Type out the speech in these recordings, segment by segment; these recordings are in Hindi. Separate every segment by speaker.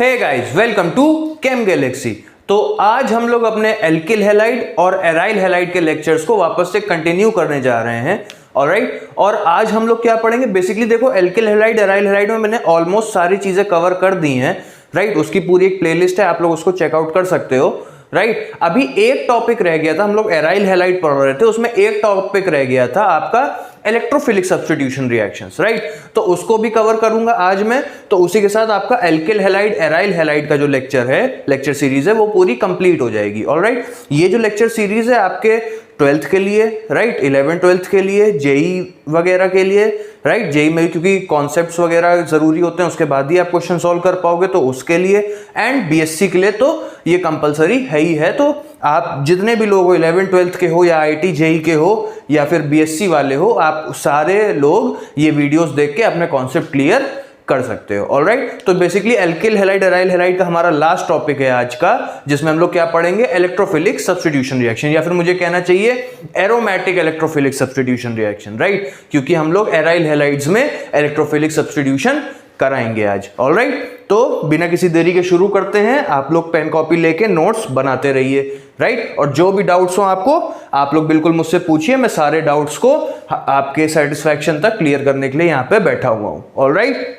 Speaker 1: Hey guys, welcome to Chem Galaxy. तो आज हम लोग अपने एल्किल हैलाइड और एराइल हैलाइड के लेक्चर्स को वापस से कंटिन्यू करने जा रहे हैं। ऑलराइट, और आज हम लोग क्या पढ़ेंगे? बेसिकली देखो, एल्किल हैलाइड एराइल हैलाइड में मैंने ऑलमोस्ट सारी चीजें कवर कर दी हैं। राइट, उसकी पूरी एक प्लेलिस्ट है, आप लोग उसको चेकआउट कर सकते हो। राइट, अभी एक टॉपिक रह गया था, हम लोग एराइल हैलाइड पढ़ रहे थे, उसमें एक टॉपिक रह गया था आपका इलेक्ट्रोफिलिक सब्स्टिट्यूशन रिएक्शंस। राइट, तो उसको भी कवर करूंगा आज मैं। तो उसी के साथ आपका एल्किल हैलाइड एराइल हैलाइड का जो लेक्चर है, लेक्चर सीरीज है, वो पूरी कंप्लीट हो जाएगी। ऑलराइट, ये जो लेक्चर सीरीज है आपके 12th के लिए, राइट, 11 12th के लिए, जेई वगैरह के लिए, राइट, जेई में क्योंकि कॉन्सेप्ट्स वगैरह जरूरी होते हैं, उसके बाद ही आप क्वेश्चन सॉल्व कर पाओगे, तो उसके लिए, एंड बीएससी के लिए तो ये कंपलसरी है ही है। तो आप जितने भी लोग हो, 11 12th के हो या आईआईटी जेई के हो या फिर बीएससी वाले हो, आप सारे लोग ये वीडियोस देख के अपने कॉन्सेप्ट क्लियर कर सकते हो। ऑलराइट, तो basically alkyl halide aryl halide का हमारा लास्ट टॉपिक है आज का, जिसमें हम लोग क्या पढ़ेंगे? इलेक्ट्रोफिलिक सब्स्टिट्यूशन रिएक्शन, या फिर मुझे कहना चाहिए aromatic electrophilic substitution reaction. Right, क्योंकि हम लोग एराइल हैलाइड्स में इलेक्ट्रोफिलिक सब्स्टिट्यूशन कराएंगे आज। ऑलराइट, तो बिना किसी देरी के शुरू करते हैं। आप लोग पेन कॉपी लेके नोट्स बनाते रहिए। राइट, और जो भी डाउट्स हो आपको, आप लोग बिल्कुल मुझसे पूछिए, मैं सारे डाउट्स को आपके सेटिस्फैक्शन तक क्लियर करने के लिए यहाँ पे बैठा हुआ हूँ। ऑलराइट,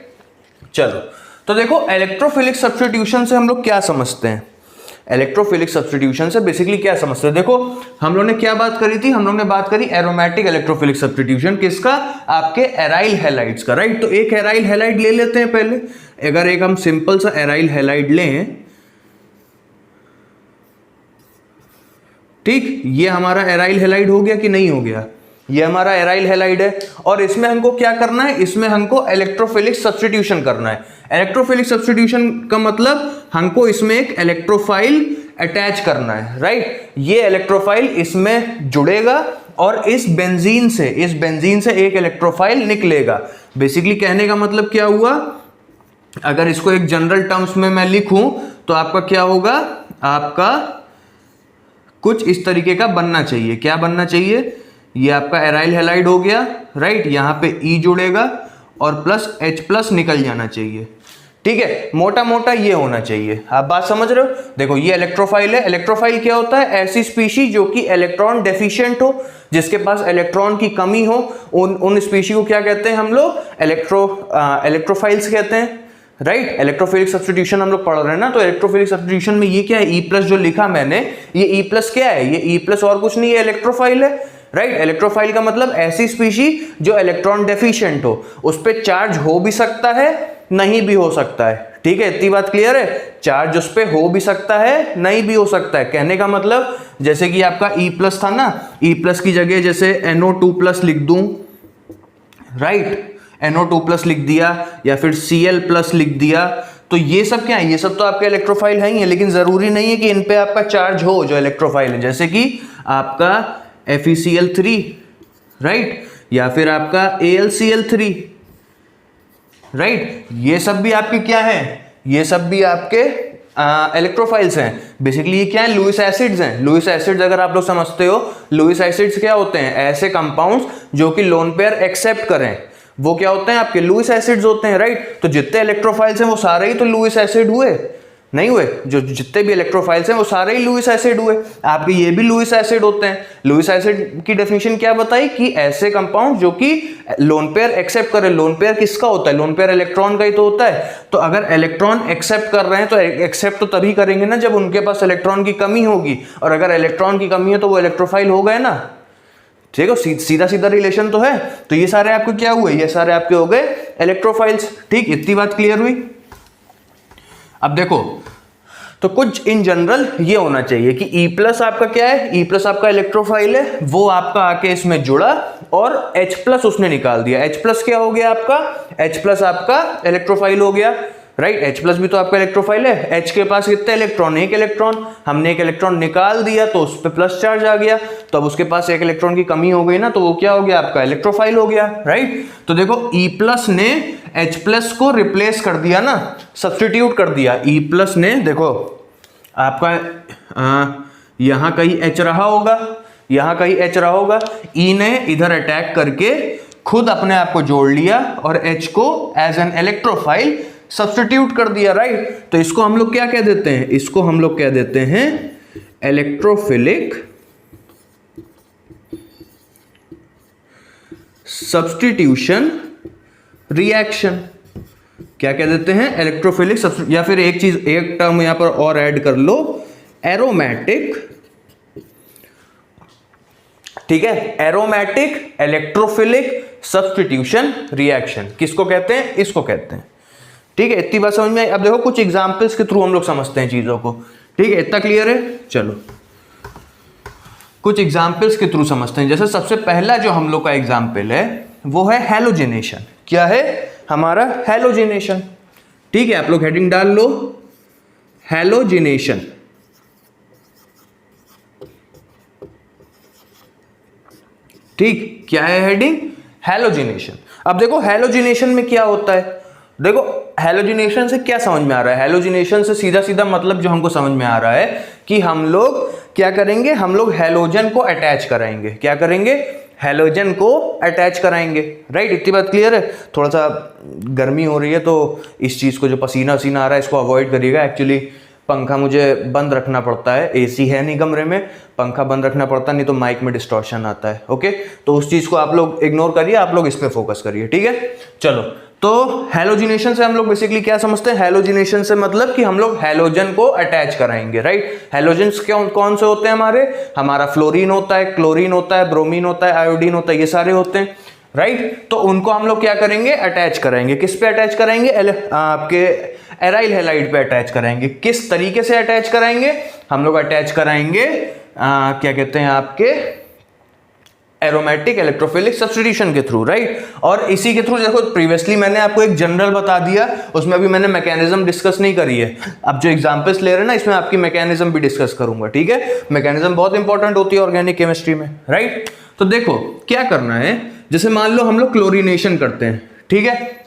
Speaker 1: चलो, तो देखो इलेक्ट्रोफिलिक सब्स्टिट्यूशन से हम लोग क्या समझते हैं? इलेक्ट्रोफिलिक सब्स्टिट्यूशन से बेसिकली क्या समझते हैं? देखो, हम लोग ने क्या बात करी थी? हम लोग ने बात करी एरोमेटिक इलेक्ट्रोफिलिक सब्स्टिट्यूशन, किसका? आपके एराइल हैलाइड्स का। राइट, तो एक एराइल हैलाइड ले लेते हैं पहले। अगर एक हम सिंपल सा एराइल हैलाइड लें, ठीक, ये हमारा एराइल हैलाइड हो गया कि नहीं हो गया? ये हमारा एराइल हैलाइड है, और इसमें हमको क्या करना है? इसमें हमको इलेक्ट्रोफिलिक सब्स्टिट्यूशन करना है। इलेक्ट्रोफिलिक सब्स्टिट्यूशन का मतलब हमको इसमें एक इलेक्ट्रोफाइल अटैच करना है। राइट, ये इलेक्ट्रोफाइल इसमें जुड़ेगा और इस बेंजीन से एक इलेक्ट्रोफाइल निकलेगा। बेसिकली कहने का मतलब क्या हुआ? अगर इसको एक जनरल टर्म्स में मैं लिखूं तो आपका क्या होगा? आपका कुछ इस तरीके का बनना चाहिए। क्या बनना चाहिए? ये आपका एराइल हैलाइड हो गया। राइट, यहां पे E जुड़ेगा और प्लस H प्लस निकल जाना चाहिए। ठीक है, मोटा मोटा ये होना चाहिए। आप बात समझ रहे हो? देखो, ये इलेक्ट्रोफाइल है। इलेक्ट्रोफाइल क्या होता है? ऐसी स्पीशी जो कि इलेक्ट्रॉन डेफिशिएंट हो, जिसके पास इलेक्ट्रॉन की कमी हो, उन स्पीशी को क्या कहते हैं हम लोग? इलेक्ट्रोफाइल्स कहते हैं। राइट, इलेक्ट्रोफिलिक सब्स्टिट्यूशन हम लोग पढ़ रहे हैं ना, तो इलेक्ट्रोफिलिक सब्स्टिट्यूशन में ये क्या है? E प्लस जो लिखा मैंने, ये E प्लस क्या है? ये E प्लस और कुछ नहीं है, इलेक्ट्रोफाइल है। राइट, इलेक्ट्रोफाइल का मतलब ऐसी स्पीशी जो इलेक्ट्रॉन डेफिशिएंट हो, उस पर चार्ज हो भी सकता है, नहीं भी हो सकता है। ठीक है, इतनी बात क्लियर है? चार्ज उस पर हो भी सकता है, नहीं भी हो सकता है। कहने का मतलब, जैसे कि आपका E प्लस था ना, E प्लस की जगह जैसे NO2 प्लस लिख दूं, राइट, NO2 प्लस लिख दिया, या फिर Cl प्लस लिख दिया, तो ये सब क्या है? ये सब तो आपके इलेक्ट्रोफाइल है ही है, लेकिन जरूरी नहीं है कि इन पे आपका चार्ज हो जो इलेक्ट्रोफाइल है। जैसे कि आपका FeCl3, राइट, या फिर आपका AlCl3, राइट, ये सब भी आपके क्या है? ये सब भी आपके इलेक्ट्रोफाइल्स हैं। बेसिकली ये क्या है? लुईस एसिड्स हैं। लुईस एसिड्स अगर आप लोग समझते हो, लुईस एसिड्स क्या होते हैं? ऐसे कंपाउंड्स जो कि लोन पेयर एक्सेप्ट करें, वो क्या होते हैं? आपके लुईस एसिड्स होते हैं। राइट, तो जितने इलेक्ट्रोफाइल्स हैं वो सारे ही तो लुईस एसिड हुए? नहीं हुए। जो जितने भी इलेक्ट्रोफाइल्स हैं वो सारे ही लुईस एसिड हुए। आपके ये भी लुईस एसिड होते हैं। लुईस एसिड की डेफिनेशन क्या बताई? कि ऐसे कंपाउंड जो कि लोन पेयर एक्सेप्ट करे। लोन पेयर किसका होता है? लोन पेयर इलेक्ट्रॉन का ही तो होता है। तो अगर इलेक्ट्रॉन एक्सेप्ट कर रहे हैं तो एक्सेप्ट तो तभी करेंगे ना जब उनके पास इलेक्ट्रॉन की कमी होगी, और अगर इलेक्ट्रॉन की कमी है तो वो इलेक्ट्रोफाइल हो गए ना। ठीक है, सीधा सीधा रिलेशन तो है। तो ये सारे आपके क्या हुए? ये सारे आपके हो गए इलेक्ट्रोफाइल्स। ठीक, इतनी बात क्लियर हुई? अब देखो, तो कुछ इन जनरल ये होना चाहिए कि E प्लस आपका क्या है? E प्लस आपका इलेक्ट्रोफाइल है, वो आपका आके इसमें जुड़ा और H प्लस उसने निकाल दिया। H प्लस क्या हो गया आपका? H प्लस आपका इलेक्ट्रोफाइल हो गया। राइट, H प्लस भी तो आपका इलेक्ट्रोफाइल है। H के पास कितने इलेक्ट्रॉन? एक इलेक्ट्रॉन। हमने एक इलेक्ट्रॉन निकाल दिया तो उस पर प्लस चार्ज आ गया, तो अब उसके पास एक इलेक्ट्रॉन की कमी हो गई ना, तो वो क्या हो गया? आपका इलेक्ट्रोफाइल हो गया। राइट, तो देखो E प्लस ने H प्लस को रिप्लेस कर दिया ना, सब्स्टिट्यूट कर दिया। E प्लस ने, देखो आपका यहां कहीं H रहा होगा, यहां कहीं H रहा होगा, E ने इधर अटैक करके खुद अपने आप को जोड़ लिया और H को एज एन इलेक्ट्रोफाइल सब्स्टिट्यूट कर दिया, राइट। तो इसको हम लोग क्या कह देते हैं, इसको हम लोग कह देते हैं इलेक्ट्रोफिलिक सब्स्टिट्यूशन रिएक्शन। क्या कह देते हैं, इलेक्ट्रोफिलिक, या फिर एक चीज, एक टर्म यहां पर और ऐड कर लो, एरोमेटिक, ठीक है, एरोमेटिक इलेक्ट्रोफिलिक सब्स्टिट्यूशन रिएक्शन। किसको कहते हैं, इसको कहते हैं, ठीक है। इतनी बात समझ में आई। अब देखो कुछ एग्जांपल्स के थ्रू हम लोग समझते हैं चीजों को, ठीक है, इतना क्लियर है। चलो कुछ एग्जांपल्स के थ्रू समझते हैं। जैसे सबसे पहला जो हम लोग का एग्जांपल है वो है हैलोजिनेशन। क्या है हमारा, हैलोजिनेशन, ठीक है। आप लोग हेडिंग डाल लो, हैलोजिनेशन, ठीक। क्या है हेडिंग, हैलोजिनेशन। अब देखो हैलोजिनेशन में क्या होता है, देखो हैलोजिनेशन से क्या समझ में आ रहा है, हैलोजिनेशन से सीधा सीधा मतलब जो हमको समझ में आ रहा है कि हम लोग क्या करेंगे, हम लोग हैलोजन को अटैच कराएंगे। क्या करेंगे, हैलोजन को अटैच कराएंगे, राइट। इतनी बात क्लियर है। थोड़ा सा गर्मी हो रही है तो इस चीज को, जो पसीना वसीना आ रहा है, इसको अवॉइड करिएगा। एक्चुअली पंखा मुझे बंद रखना पड़ता है, एसी है नहीं कमरे में, पंखा बंद रखना पड़ता है, नहीं तो माइक में डिस्टॉर्शन आता है। ओके, तो उस चीज को आप लोग इग्नोर करिए, आप लोग इस पे फोकस करिए, ठीक है। चलो, तो हैलोजिनेशन से हम लोग बेसिकली क्या समझते हैं, हैलोजिनेशन से मतलब कि हम लोग हैलोजन को अटैच कराएंगे, राइट। हैलोजन्स कौन से होते हैं हमारे, हमारा फ्लोरीन होता है, क्लोरीन होता है, ब्रोमीन होता है, आयोडीन होता है, ये सारे होते हैं, राइट। तो उनको हम लोग क्या करेंगे, अटैच कराएंगे। किस पे अटैच कराएंगे, आपके एराइल हैलाइड पे अटैच कराएंगे। किस तरीके से अटैच कराएंगे, हम लोग अटैच कराएंगे क्या कहते हैं आपके एरोमेटिक इलेक्ट्रोफिलिक सब्स्टिट्यूशन के थ्रू, राइट। और इसी के थ्रू देखो, प्रीवियसली मैंने आपको एक जनरल बता दिया, उसमें अभी मैंने मैकेनिज्म डिस्कस नहीं करी है। अब जो एग्जांपल्स ले रहे हैं ना, इसमें आपकी मैकेनिज्म भी डिस्कस करूंगा, ठीक है। मैकेनिज्म बहुत इंपॉर्टेंट होती है ऑर्गेनिक केमिस्ट्री में, राइट। तो देखो क्या करना है, जैसे मान लो हम लोग क्लोरीनेशन करते हैं, ठीक है,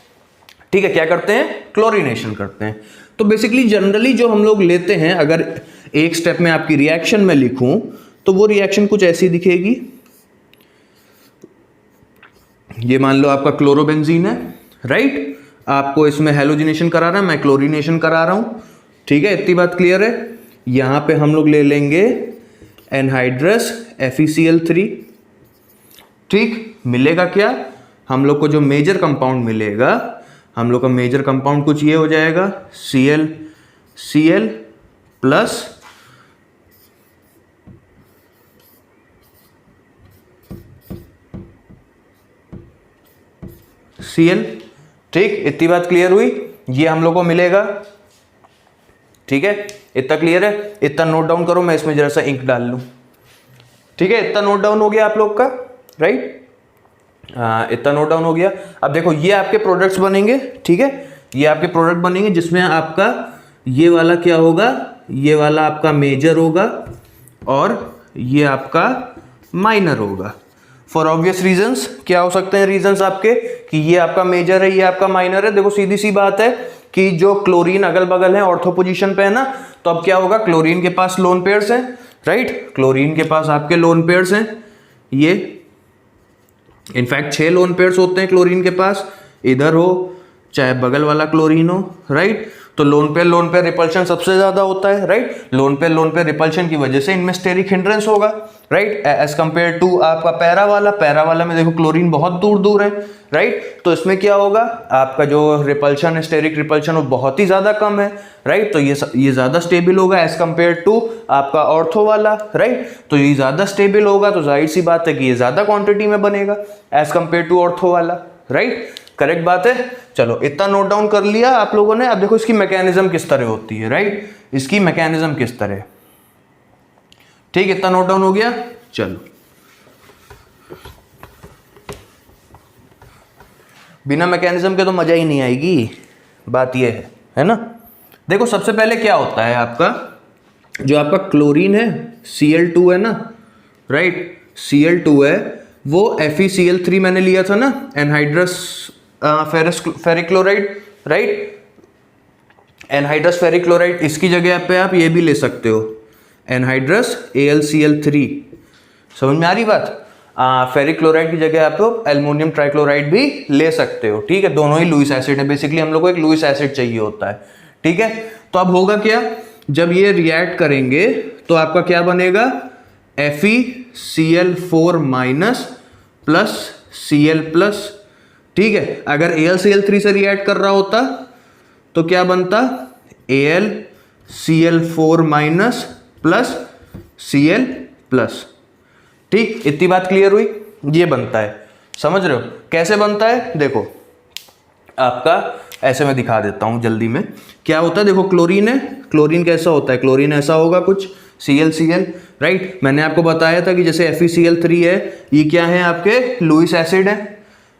Speaker 1: ठीक है। क्या करते हैं, क्लोरीनेशन करते हैं। तो बेसिकली जनरली जो हम लोग लेते हैं, अगर एक स्टेप में आपकी रिएक्शन में लिखूं तो वो रिएक्शन कुछ ऐसी दिखेगी। ये मान लो आपका क्लोरोबेंजीन है, राइट। आपको इसमें हैलोजिनेशन करा रहा है, मैं क्लोरीनेशन करा रहा हूं, ठीक है। इतनी बात क्लियर है। यहां पे हम लोग ले लेंगे एनहाइड्रस FeCl3, ठीक। मिलेगा क्या, हम लोग को जो मेजर कंपाउंड मिलेगा, हम लोग का मेजर कंपाउंड कुछ ये हो जाएगा, Cl प्लस Cl, ठीक। इतनी बात क्लियर हुई, ये हम लोग को मिलेगा, ठीक है। इतना क्लियर है, इतना नोट डाउन करो, मैं इसमें जरा सा इंक डाल लूं, ठीक है। इतना नोट डाउन हो गया आप लोग का, राइट। इतना नोट डाउन हो गया। अब देखो ये आपके प्रोडक्ट्स बनेंगे, ठीक है, ये आपके प्रोडक्ट बनेंगे, जिसमें आपका ये वाला क्या होगा, ये वाला आपका मेजर होगा और ये आपका माइनर होगा। फॉर ऑब्वियस रीजंस, क्या हो सकते हैं रीजंस आपके, कि ये आपका मेजर है, ये आपका माइनर है। देखो सीधी सी बात है कि जो क्लोरीन अगल बगल है, ऑर्थो पोजीशन पे है ना, तो अब क्या होगा, क्लोरीन के पास लोन पेयर्स हैं, राइट। क्लोरीन के पास आपके लोन पेयर्स हैं, ये इनफैक्ट 6 लोन पेयर्स होते हैं क्लोरीन के पास, इधर हो चाहे बगल वाला क्लोरीन हो, राइट। तो लोन पेयर रिपल्शन सबसे ज्यादा होता है, राइट। लोन पेयर रिपल्शन की वजह से इनमें स्टेरिक हिंड्रेंस होगा, राइट, एज कंपेयर टू आपका पैरा वाला में देखो क्लोरीन बहुत दूर दूर है, राइट। तो इसमें क्या होगा, आपका जो रिपल्शन है, स्टेरिक रिपल्शन, वो बहुत ही ज्यादा कम है, राइट। तो ये ज्यादा स्टेबल होगा एज कंपेयर टू आपका ऑर्थो वाला, राइट। तो ये ज्यादा स्टेबल होगा, तो जाहिर सी बात है कि ये ज्यादा क्वांटिटी में बनेगा एज कंपेयर टू ऑर्थो वाला, राइट। करेक्ट बात है। चलो इतना नोट डाउन कर लिया आप लोगों ने। अब देखो इसकी मैकेनिज्म किस तरह होती है, राइट, इसकी मैकेनिज्म किस तरह, ठीक, इतना नोट डाउन हो गया। चलो बिना मैकेनिज्म के तो मजा ही नहीं आएगी, बात ये है ना। देखो सबसे पहले क्या होता है, आपका जो आपका क्लोरीन है, Cl2 है ना, राइट, Cl2 है, वो FeCl3 मैंने लिया था ना, anhydrous ferric chloride, right, anhydrous ferric chloride. इसकी जगह पे आप ये भी ले सकते हो, एनहाइड्रस AlCl3। समझ में आ रही बात। फेरिक क्लोराइड की जगह आप एल्युमिनियम ट्राइक्लोराइड भी ले सकते हो, ठीक है। दोनों ही लुईस एसिड है, बेसिकली हम लोग को एक लुईस एसिड चाहिए होता है, ठीक है। तो अब होगा क्या, जब ये रिएक्ट करेंगे तो आपका क्या बनेगा, FeCl4 minus plus Cl plus, ठीक है। अगर AlCl3 से रिएक्ट कर रहा होता तो क्या बनता, AlCl4 minus plus Cl plus, ठीक। इतनी बात क्लियर हुई, ये बनता है, समझ रहे हो कैसे बनता है। देखो आपका ऐसे मैं दिखा देता हूं जल्दी में, क्या होता है, देखो क्लोरीन है, क्लोरीन कैसा होता है, क्लोरीन ऐसा होगा कुछ ClCl, राइट। मैंने आपको बताया था कि जैसे FeCl3 है, ये क्या है आपके लुईस एसिड है,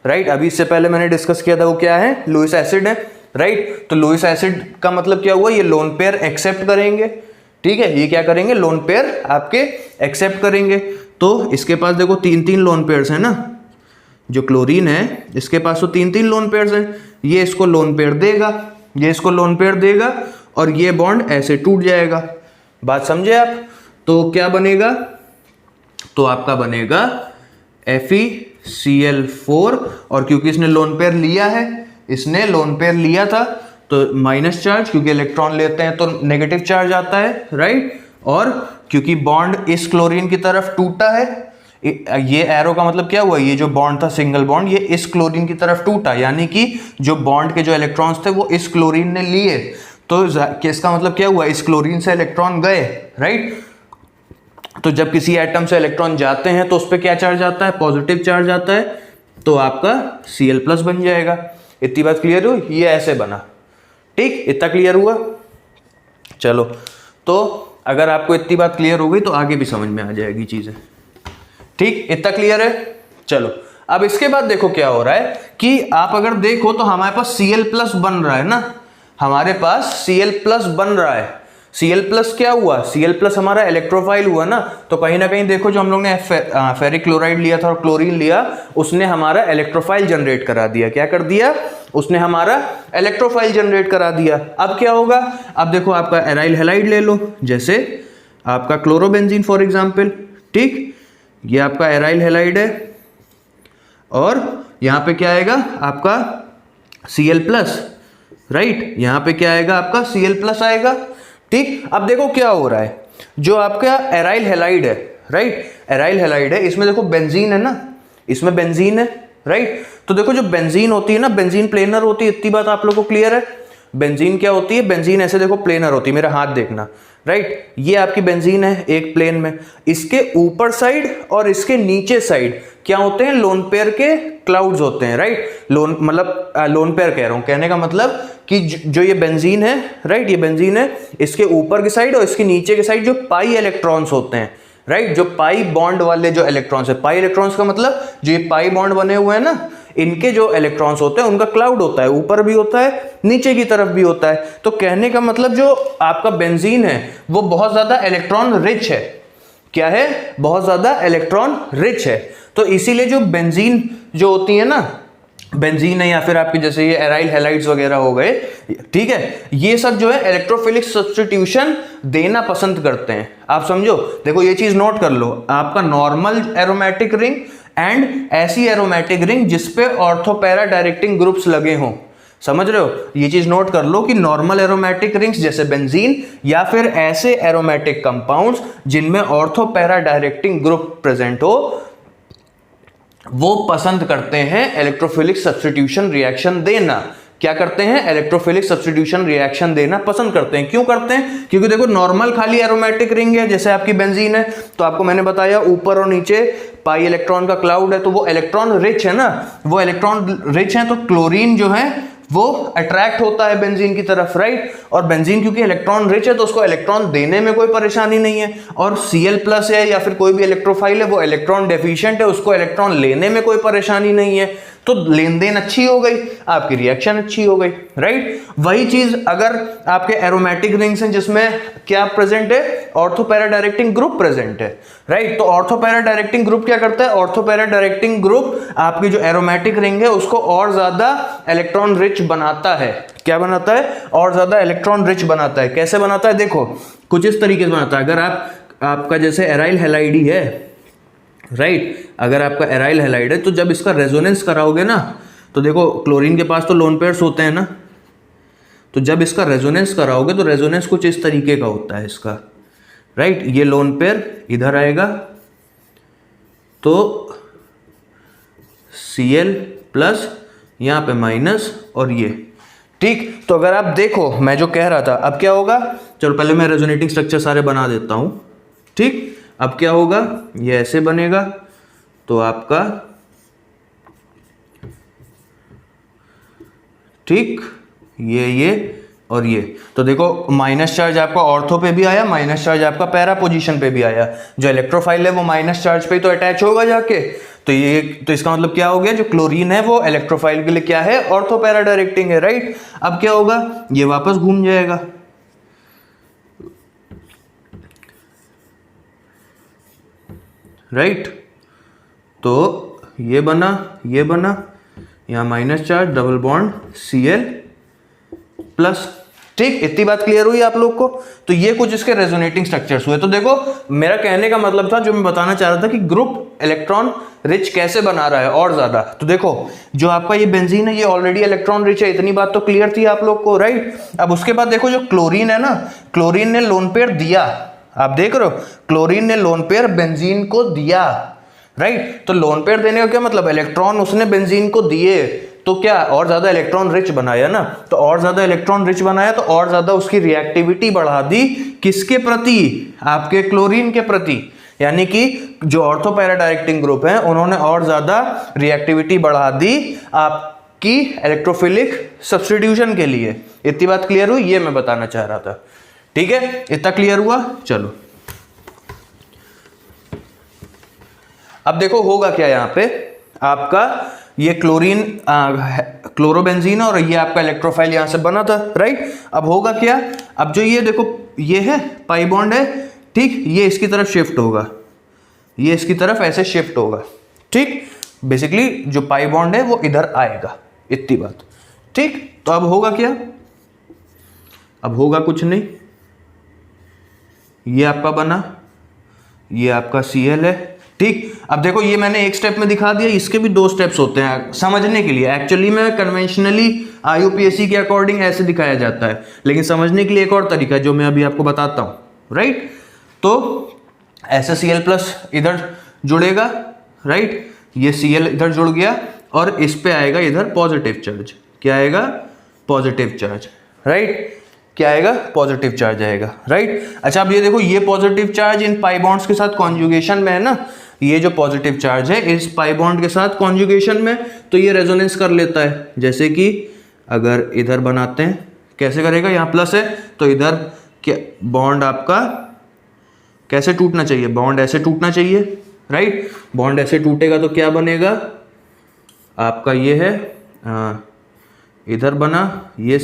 Speaker 1: राइट। अभी इससे पहले मैंने डिस्कस किया था वो क्या है, लुईस एसिड है, राइट। तो लुईस एसिड का मतलब क्या हुआ, ये लोन पेयर एक्सेप्ट करेंगे, ठीक है। ये क्या करेंगे, लोन पेयर आपके एक्सेप्ट करेंगे। तो इसके पास देखो 3-3 लोन पेयर्स है ना, जो क्लोरीन है इसके पास तो 3-3 लोन पेयर्स हैं, ये इसको लोन पेयर देगा, ये इसको लोन पेयर देगा, और ये बॉन्ड ऐसे टूट जाएगा। बात समझे आप। तो क्या बनेगा, तो आपका बनेगा FeCl4, और क्योंकि इसने लोन पेयर लिया है, इसने लोन पेयर लिया था तो माइनस चार्ज, क्योंकि इलेक्ट्रॉन लेते हैं तो नेगेटिव चार्ज आता है, राइट। और क्योंकि बॉन्ड इस क्लोरीन की तरफ टूटा है, ये एरो का मतलब क्या हुआ, ये जो बॉन्ड था सिंगल बॉन्ड, ये इस क्लोरीन की तरफ टूटा, यानी कि जो बॉन्ड के जो इलेक्ट्रॉन्स थे वो इस क्लोरीन ने लिए, तो इसका मतलब क्या हुआ, इस क्लोरीन से इलेक्ट्रॉन गए, राइट। तो जब किसी एटम से इलेक्ट्रॉन जाते हैं तो उस पर क्या चार्ज आता है, पॉजिटिव चार्ज आता है, तो आपका Cl प्लस बन जाएगा। इतनी बात क्लियर हुई, ये ऐसे बना, ठीक। इतना क्लियर हुआ, चलो। तो अगर आपको इतनी बात क्लियर हो गई तो आगे भी समझ में आ जाएगी चीजें, ठीक। इतना क्लियर है, चलो। अब इसके बाद देखो क्या हो रहा है कि आप अगर देखो तो हमारे पास Cl प्लस बन रहा है ना, हमारे पास Cl प्लस बन रहा है। Cl प्लस क्या हुआ, Cl प्लस हमारा इलेक्ट्रोफाइल हुआ ना, तो कहीं ना कहीं देखो जो हम लोग ने फेरिक क्लोराइड लिया था और क्लोरीन लिया, उसने हमारा इलेक्ट्रोफाइल जनरेट करा दिया। क्या कर दिया, उसने हमारा इलेक्ट्रोफाइल जनरेट करा दिया। अब क्या होगा, अब देखो आपका एराइल हैलाइड ले लो, जैसे आपका क्लोरोबेंजीन फॉर एग्जाम्पल, ठीक। ये आपका एराइल हैलाइड है, और यहां पे क्या आएगा आपका Cl प्लस, राइट। यहां पे क्या आएगा आपका Cl प्लस आएगा, ठीक। अब देखो क्या हो रहा है, जो आपका एराइल हैलाइड है, राइट, एराइल हैलाइड है, इसमें देखो बेंजीन है ना, इसमें बेंजीन है, राइट। तो देखो जो बेंजीन होती है ना, बेंजीन प्लेनर होती है, इतनी बात आप लोगों को क्लियर है। बेंजीन क्या होती है, बेंजीन ऐसे देखो प्लेनर होती है, मेरा हाथ देखना, राइट। ये आपकी बेंजीन है एक प्लेन में, इसके ऊपर साइड और इसके नीचे साइड क्या होते हैं, लोन पेयर के क्लाउड्स होते हैं, राइट। लोन मतलब लोन पेयर कह रहा हूं, कहने का मतलब कि जो ये बेंजीन है, राइट, ये बेंजीन है, इसके ऊपर की साइड और इसके नीचे की साइड जो पाई इलेक्ट्रॉन्स होते हैं, राइट, जो पाई बॉन्ड वाले जो इलेक्ट्रॉन्स है, पाई इलेक्ट्रॉन्स का मतलब जो ये पाई बॉन्ड बने हुए हैं ना, इनके जो इलेक्ट्रॉन्स होते हैं उनका क्लाउड होता है, ऊपर भी होता है नीचे की तरफ भी होता है। तो कहने का मतलब जो आपका बेंजीन है वो बहुत ज्यादा इलेक्ट्रॉन रिच है। क्या है, बहुत ज्यादा इलेक्ट्रॉन रिच है। तो इसीलिए जो बेंजीन जो होती है ना, बेंजीन है या फिर आपके जैसे ये एराइल हैलाइड्स वगैरह हो गए, ठीक है, ये सब जो है इलेक्ट्रोफिलिक सब्स्टिट्यूशन देना पसंद करते हैं। आप समझो, देखो ये चीज नोट कर लो, आपका नॉर्मल एरोमेटिक रिंग एंड ऐसी एरोमेटिक रिंग जिसपे ऑर्थो पैरा डायरेक्टिंग ग्रुप्स लगे हों। समझ रहे हो, ये चीज नोट कर लो कि नॉर्मल एरोमेटिक रिंग्स जैसे बेंजीन या फिर ऐसे एरोमेटिक कंपाउंड्स जिनमें ortho para directing group present हो, वो पसंद करते हैं इलेक्ट्रोफिलिक सब्स्टिट्यूशन रिएक्शन देना। क्या करते हैं, इलेक्ट्रोफिलिक सब्स्टिट्यूशन रिएक्शन देना पसंद करते हैं। क्यों करते हैं, क्योंकि देखो नॉर्मल खाली एरोमेटिक रिंग है जैसे आपकी बेंजीन है, तो आपको मैंने बताया ऊपर और नीचे पाई इलेक्ट्रॉन का क्लाउड है, तो वो इलेक्ट्रॉन रिच है ना, वो इलेक्ट्रॉन रिच है, तो क्लोरीन जो है वो अट्रैक्ट होता है बेंजीन की तरफ, राइट। और बेंजीन क्योंकि इलेक्ट्रॉन रिच है तो उसको इलेक्ट्रॉन देने में कोई परेशानी नहीं है, और Cl प्लस है या फिर कोई भी इलेक्ट्रोफाइल है वो इलेक्ट्रॉन डेफिशिएंट है, उसको इलेक्ट्रॉन लेने में कोई परेशानी नहीं है। तो लेन देन अच्छी हो गई, आपकी रिएक्शन अच्छी हो गई, राइट। वही चीज अगर आपके एरोमेटिक रिंग्स हैं जिसमें क्या प्रेजेंट है, ortho para directing group present है, राइट। तो ऑर्थो पैरा डायरेक्टिंग ग्रुप क्या करता है, ऑर्थो पैरा डायरेक्टिंग ग्रुप आपकी जो एरोमेटिक रिंग है उसको और ज्यादा इलेक्ट्रॉन रिच बनाता है। क्या बनाता है, और ज्यादा इलेक्ट्रॉन रिच बनाता है। कैसे बनाता है, देखो कुछ इस तरीके से बनाता है। अगर आपका जैसे एराइल हैलाइड है, राइट। अगर आपका एराइल हैलाइड है तो जब इसका रेजोनेंस कराओगे ना, तो देखो क्लोरीन के पास तो लोन पेयर्स होते हैं ना, तो जब इसका रेजोनेंस कराओगे तो रेजोनेंस कुछ इस तरीके का होता है इसका, राइट। ये लोन पेयर इधर आएगा तो Cl प्लस यहाँ पे माइनस और ये, ठीक। तो अगर आप देखो मैं जो कह रहा था, अब क्या होगा, चलो पहले मैं रेजोनेटिंग स्ट्रक्चर सारे बना देता हूँ, ठीक। अब क्या होगा, ये ऐसे बनेगा तो आपका, ठीक, ये और ये, तो देखो माइनस चार्ज आपका ऑर्थो पे भी आया, माइनस चार्ज आपका पैरा पोजीशन पे भी आया। जो इलेक्ट्रोफाइल है वो माइनस चार्ज पे तो अटैच होगा जाके, तो ये, तो इसका मतलब क्या हो गया, जो क्लोरीन है वो इलेक्ट्रोफाइल के लिए क्या है, ऑर्थो पैरा डायरेक्टिंग है, राइट। अब क्या होगा, ये वापस घूम जाएगा, राइट। तो ये बना, ये बना, यहाँ minus charge, double bond Cl plus, ठीक। इतनी बात क्लियर हुई आप लोग को। तो ये कुछ इसके रेजोनेटिंग स्ट्रक्चर्स हुए। तो देखो मेरा कहने का मतलब था, जो मैं बताना चाह रहा था कि ग्रुप इलेक्ट्रॉन रिच कैसे बना रहा है और ज्यादा। तो देखो जो आपका ये बेंजीन है ये ऑलरेडी इलेक्ट्रॉन रिच है, इतनी बात तो क्लियर थी आप लोग को, राइट। अब उसके बाद देखो जो क्लोरीन है ना, क्लोरीन ने लोन पेयर दिया, आप देख रहे हो, क्लोरीन ने लोन पेयर बेंजीन को दिया, राइट। तो लोन पेयर देने का क्या मतलब, इलेक्ट्रॉन उसने बेंजीन को दिए, तो क्या और ज्यादा इलेक्ट्रॉन रिच बनाया ना, तो और ज्यादा इलेक्ट्रॉन रिच बनाया तो और ज्यादा उसकी रिएक्टिविटी बढ़ा दी, किसके प्रति, आपके क्लोरीन के प्रति। यानी कि जो ऑर्थो पैरा डायरेक्टिंग ग्रुप है उन्होंने और ज्यादा रिएक्टिविटी बढ़ा दी आपकी इलेक्ट्रोफिलिक सब्स्टिट्यूशन के लिए। इतनी बात क्लियर हुई, ये मैं बताना चाह रहा था, ठीक है। इतना क्लियर हुआ, चलो अब देखो होगा क्या, यहाँ पे आपका ये क्लोरीन क्लोरोबेंजीन और ये आपका इलेक्ट्रोफाइल यहां से बना था, राइट। अब होगा क्या, अब जो ये देखो ये है पाई बॉन्ड है, ठीक, ये इसकी तरफ शिफ्ट होगा, ये इसकी तरफ ऐसे शिफ्ट होगा, ठीक। बेसिकली जो पाई बॉन्ड है वो इधर आएगा, इतनी बात, ठीक। तो अब होगा क्या, अब होगा कुछ नहीं, ये आपका बना, ये आपका Cl है, ठीक। अब देखो ये मैंने एक स्टेप में दिखा दिया, इसके भी दो स्टेप्स होते हैं समझने के लिए। एक्चुअली में कन्वेंशनली IUPAC के अकॉर्डिंग ऐसे दिखाया जाता है, लेकिन समझने के लिए एक और तरीका है जो मैं अभी आपको बताता हूँ, राइट। तो ऐसे Cl प्लस इधर जुड़ेगा, राइट, ये Cl इधर जुड़ गया और इस पे आएगा इधर पॉजिटिव चार्ज, क्या आएगा, पॉजिटिव चार्ज, राइट। क्या आएगा, पॉजिटिव चार्ज आएगा, राइट। अच्छा अब ये देखो ये positive charge in pi bonds के साथ कॉन्जुगेशन में है ना, ये जो पॉजिटिव चार्ज है इस पाई बॉन्ड के साथ कॉन्जुगेशन में, तो ये रेजोनेंस कर लेता है। जैसे कि अगर इधर बनाते हैं, कैसे करेगा, यहाँ प्लस है तो इधर क्या बॉन्ड आपका कैसे टूटना चाहिए, बॉन्ड ऐसे टूटना चाहिए, राइट। बॉन्ड ऐसे टूटेगा तो क्या बनेगा आपका, ये है इधर बना ये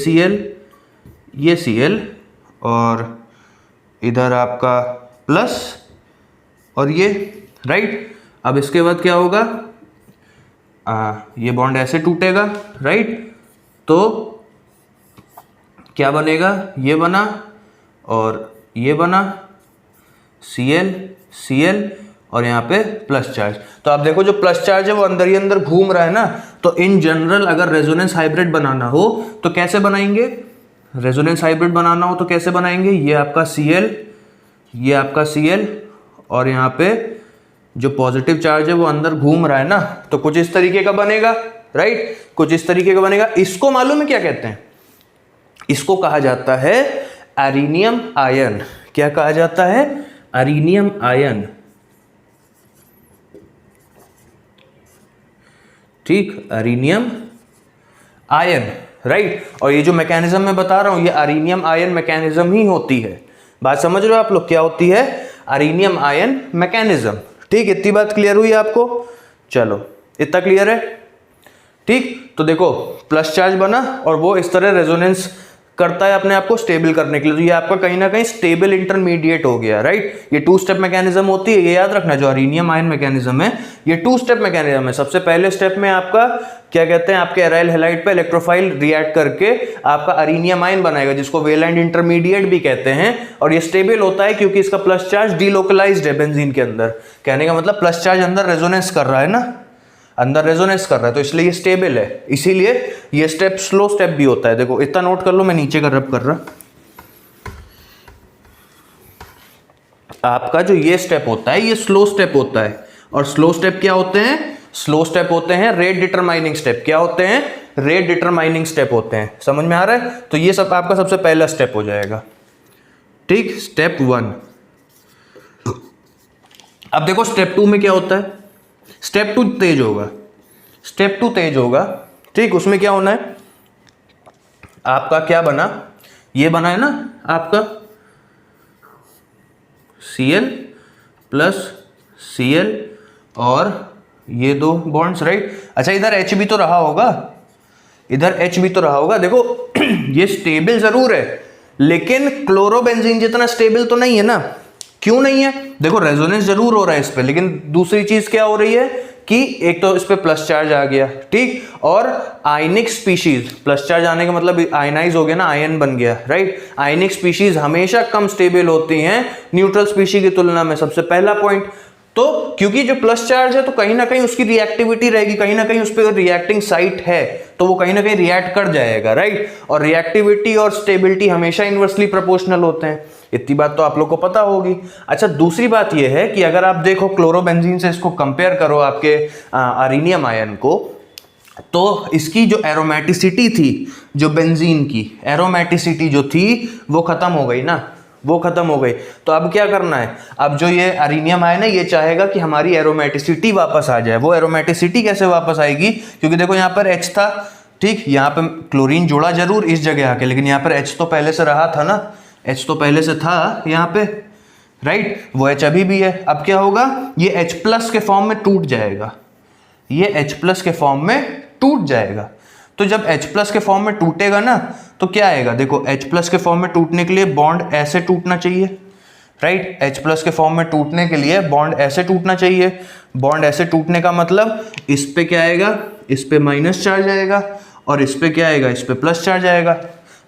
Speaker 1: Cl और इधर आपका प्लस और ये, राइट। अब इसके बाद क्या होगा, ये बॉन्ड ऐसे टूटेगा, राइट। तो क्या बनेगा, ये बना और ये बना Cl और यहाँ पे प्लस चार्ज। तो आप देखो जो प्लस चार्ज है वो अंदर ही अंदर घूम रहा है ना। तो इन जनरल अगर रेजोनेंस हाइब्रिड बनाना हो तो कैसे बनाएंगे, रेजोनेंस हाइब्रिड बनाना हो तो कैसे बनाएंगे, ये आपका Cl, ये आपका Cl और यहाँ पे जो पॉजिटिव चार्ज है वो अंदर घूम रहा है ना, तो कुछ इस तरीके का बनेगा, राइट, कुछ इस तरीके का बनेगा। इसको मालूम है क्या कहते हैं, इसको कहा जाता है एरिनियम आयन। क्या कहा जाता है, एरिनियम आयन, ठीक, एरिनियम आयन, राइट। और ये जो मैकेनिज्म मैं बता रहा हूं ये एरिनियम आयन मैकेनिज्म ही होती है। बात समझ रहे हो आप लोग, क्या होती है, एरिनियम आयन मैकेनिज्म, ठीक। इतनी बात क्लियर हुई आपको, चलो इतना क्लियर है, ठीक। तो देखो प्लस चार्ज बना और वो इस तरह रेजोनेंस करता है अपने आप को स्टेबल करने के लिए। तो ये आपका कहीं ना कहीं स्टेबल इंटरमीडिएट हो गया, राइट। ये 2 स्टेप मैकेनिज्म होती है, ये याद रखना। जो अरीनियम आयन मैकेनिज्म है ये 2 स्टेप मैकेनिज्म है। सबसे पहले स्टेप में आपका क्या कहते हैं, आपके एराइल हैलाइड पे इलेक्ट्रोफाइल रिएक्ट करके आपका अरीनियम आयन बनाएगा, जिसको वेलेंट इंटरमीडिएट भी कहते हैं। और ये स्टेबल होता है क्योंकि इसका प्लस चार्ज डीलोकलाइज्ड है बेंजीन के अंदर। कहने का मतलब प्लस चार्ज अंदर रेजोनेंस कर रहा है ना, अंदर रेजोनेंस कर रहा है, तो इसलिए ये स्टेबल है। इसीलिए ये स्टेप स्लो स्टेप भी होता है। देखो इतना नोट कर लो, मैं नीचे का रब कर रहा। आपका जो ये स्टेप होता है ये स्लो स्टेप होता है। और स्लो स्टेप क्या होते हैं, स्लो स्टेप होते हैं रेट डिटरमाइनिंग स्टेप। क्या होते हैं, रेट डिटरमाइनिंग स्टेप होते हैं। समझ में आ रहा है। तो ये सब आपका सबसे पहला स्टेप हो जाएगा, ठीक, स्टेप 1। अब देखो स्टेप 2 में क्या होता है, स्टेप 2 तेज होगा, स्टेप 2 तेज होगा, ठीक। उसमें क्या होना है, आपका क्या बना, ये बना है ना आपका Cl प्लस Cl और ये 2 बॉन्ड्स, राइट। अच्छा इधर H भी तो रहा होगा, इधर H भी तो रहा होगा। देखो ये स्टेबल जरूर है लेकिन क्लोरोबेंजीन जितना स्टेबल तो नहीं है ना। क्यों नहीं है, देखो रेजोनेंस जरूर हो रहा है इस पे, लेकिन दूसरी चीज क्या हो रही है कि एक तो इस पे प्लस चार्ज आ गया, ठीक, और आयनिक स्पीशीज, प्लस चार्ज आने का मतलब आयनाइज हो गया ना, आयन बन गया, राइट। आयनिक स्पीशीज हमेशा कम स्टेबल होती हैं न्यूट्रल स्पीशी की तुलना में, सबसे पहला पॉइंट। तो क्योंकि जो प्लस चार्ज है तो कहीं ना कहीं उसकी रिएक्टिविटी रहेगी, कहीं ना कहीं उस पर रिएक्टिंग साइट है तो वो कहीं ना कहीं रिएक्ट कर जाएगा, राइट। और रिएक्टिविटी और स्टेबिलिटी हमेशा इनवर्सली प्रोपोर्शनल होते हैं, इतनी बात तो आप लोग को पता होगी। अच्छा दूसरी बात यह है कि अगर आप देखो क्लोरोबेंजीन से इसको कंपेयर करो आपके अरीनियम आयन को, तो इसकी जो एरोमेटिसिटी थी, जो बेंजीन की एरोमेटिसिटी जो थी वो खत्म हो गई ना, वो खत्म हो गई। तो अब क्या करना है, अब जो ये अरीनियम आयन है ये चाहेगा कि हमारी एरोमेटिसिटी वापस आ जाए। वो एरोमेटिसिटी कैसे वापस आएगी, क्योंकि देखो यहाँ पर H था, ठीक, यहाँ पे क्लोरीन जुड़ा जरूर इस जगह आके, लेकिन यहाँ पर H तो पहले से रहा था ना, H तो पहले से था यहाँ पे, राइट। वो H अभी भी है। अब क्या होगा, ये H प्लस के फॉर्म में टूट जाएगा, ये H प्लस के फॉर्म में टूट जाएगा। तो जब H प्लस के फॉर्म में टूटेगा ना तो क्या आएगा, देखो H प्लस के फॉर्म में टूटने के लिए बॉन्ड ऐसे टूटना चाहिए, राइट। H प्लस के फॉर्म में टूटने के लिए बॉन्ड ऐसे टूटना चाहिए। बॉन्ड ऐसे टूटने का मतलब इस पे क्या आएगा, इस पे माइनस चार्ज आएगा, और इस पे क्या आएगा, इस पे प्लस चार्ज आएगा।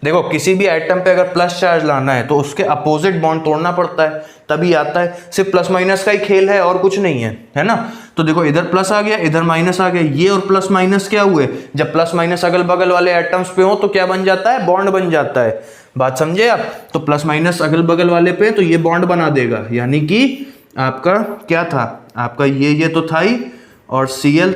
Speaker 1: देखो किसी भी एटम पे अगर प्लस चार्ज लाना है तो उसके अपोजिट बॉन्ड तोड़ना पड़ता है, तभी आता है। सिर्फ प्लस माइनस का ही खेल है और कुछ नहीं है ना। तो देखो इधर प्लस आ गया, इधर माइनस आ गया, ये और प्लस माइनस क्या हुए, जब प्लस माइनस अगल बगल वाले एटम्स पे हो तो क्या बन जाता है, बॉन्ड बन जाता है। बात समझे आप। तो प्लस माइनस अगल बगल वाले पे तो ये बॉन्ड बना देगा, यानी कि आपका क्या था, आपका ये तो था ही, और Cl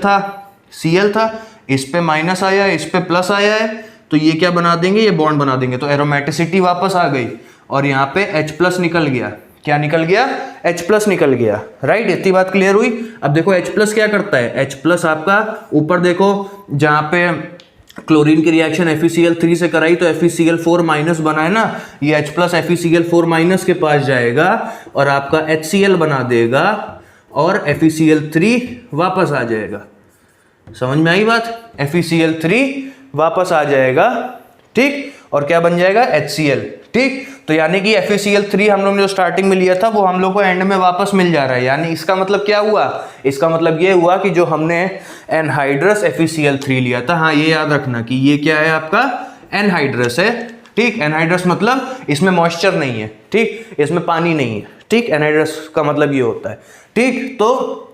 Speaker 1: था, इस पे माइनस आया है, इस पे प्लस आया है, तो ये क्या बना देंगे, ये बॉन्ड बना देंगे। तो एरोमेटिसिटी वापस आ गई और यहाँ पे H प्लस निकल गया। क्या निकल गया, H प्लस निकल गया, राइट। इतनी बात क्लियर हुई। अब देखो H प्लस क्या करता है, H प्लस आपका ऊपर देखो जहाँ पे क्लोरीन की रिएक्शन FeCl3 से कराई तो FeCl4 माइनस बना है ना, ये H प्लस FeCl4 माइनस के पास जाएगा और आपका HCl बना देगा और FeCl3 वापस आ जाएगा। समझ में आई बात, FeCl3 वापस आ जाएगा, ठीक, और क्या बन जाएगा, HCl, ठीक। तो यानी कि FeCl3 हम लोग ने जो स्टार्टिंग में लिया था वो हम लोग को एंड में वापस मिल जा रहा है। यानी इसका मतलब क्या हुआ, इसका मतलब ये हुआ कि जो हमने एनहाइड्रस FeCl3 लिया था, हाँ ये याद रखना कि ये क्या है, आपका एनहाइड्रस है, ठीक। एनहाइड्रस मतलब इसमें मॉइस्चर नहीं है, ठीक, इसमें पानी नहीं है, ठीक। एनहाइड्रस का मतलब ये होता है, ठीक। तो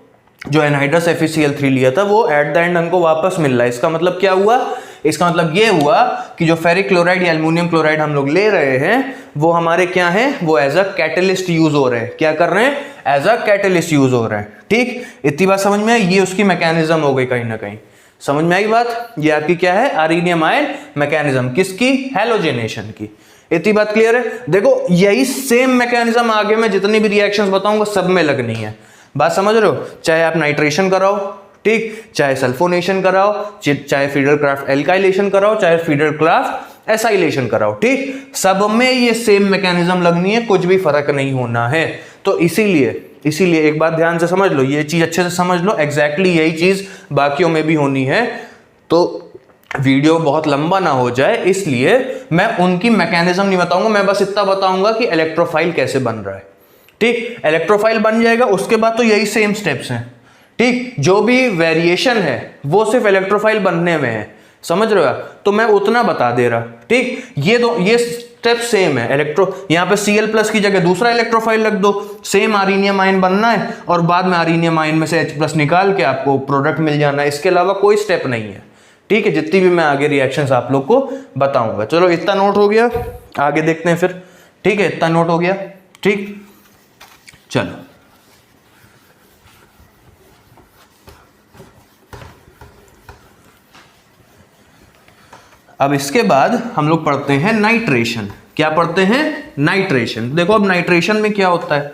Speaker 1: जो एनहाइड्रस FeCl3 लिया था वो एट द एंड हमको वापस मिल रहा है। इसका मतलब क्या हुआ, इसका मतलब ये हुआ कि जो फेरिक क्लोराइड या एल्युमिनियम क्लोराइड हम लोग ले रहे हैं वो हमारे क्या है, वो एज अ कैटलिस्ट यूज हो रहे हैं। क्या कर रहे हैं, एज अ कैटलिस्ट यूज हो रहे हैं, ठीक। इतनी बात समझ में आई, ये उसकी मैकेनिज्म हो गई कहीं ना कहीं। समझ में आई बात, ये आपकी क्या है, अरीनियम आयन मैकेनिज्म, किसकी, हैलोजेनेशन की। इतनी बात क्लियर है। देखो यही सेम मैकेनिज्म आगे मैं जितनी भी रिएक्शंस बताऊंगा सब में लगनी है। बात समझ रहे हो, चाहे आप नाइट्रेशन कराओ, ठीक, चाहे सल्फोनेशन कराओ, चाहे फीडर क्राफ्ट एल्काइलेशन कराओ, चाहे फीडर क्राफ्ट एसाइलेशन कराओ, ठीक, सब में ये सेम मैकेनिज्म लगनी है, कुछ भी फर्क नहीं होना है। तो इसीलिए एक बात ध्यान से समझ लो, ये चीज अच्छे से समझ लो, एग्जैक्टली यही चीज बाकियों में भी होनी है। तो वीडियो बहुत लंबा ना हो जाए इसलिए मैं उनकी मैकेनिज्म नहीं बताऊंगा, मैं बस इतना बताऊंगा कि इलेक्ट्रोफाइल कैसे बन रहा है। ठीक, इलेक्ट्रोफाइल बन जाएगा, उसके बाद तो यही सेम स्टेप्स हैं। ठीक, जो भी वेरिएशन है वो सिर्फ इलेक्ट्रोफाइल बनने में है, समझ रहे हो? तो मैं उतना बता दे रहा। ठीक, ये स्टेप सेम है। यहाँ पे Cl+ की जगह दूसरा इलेक्ट्रोफाइल रख दो, सेम आर्नियम आयन बनना है और बाद में आर्नियम आयन में से H+ निकाल के आपको प्रोडक्ट मिल जाना है। इसके अलावा कोई स्टेप नहीं है। ठीक है, जितनी भी मैं आगे रिएक्शंस आप लोग को बताऊंगा। चलो इतना नोट हो गया, आगे देखते हैं फिर। ठीक है, इतना नोट हो गया। ठीक, चलो अब इसके बाद हम लोग पढ़ते हैं नाइट्रेशन। क्या पढ़ते हैं? नाइट्रेशन। देखो अब नाइट्रेशन में क्या होता है।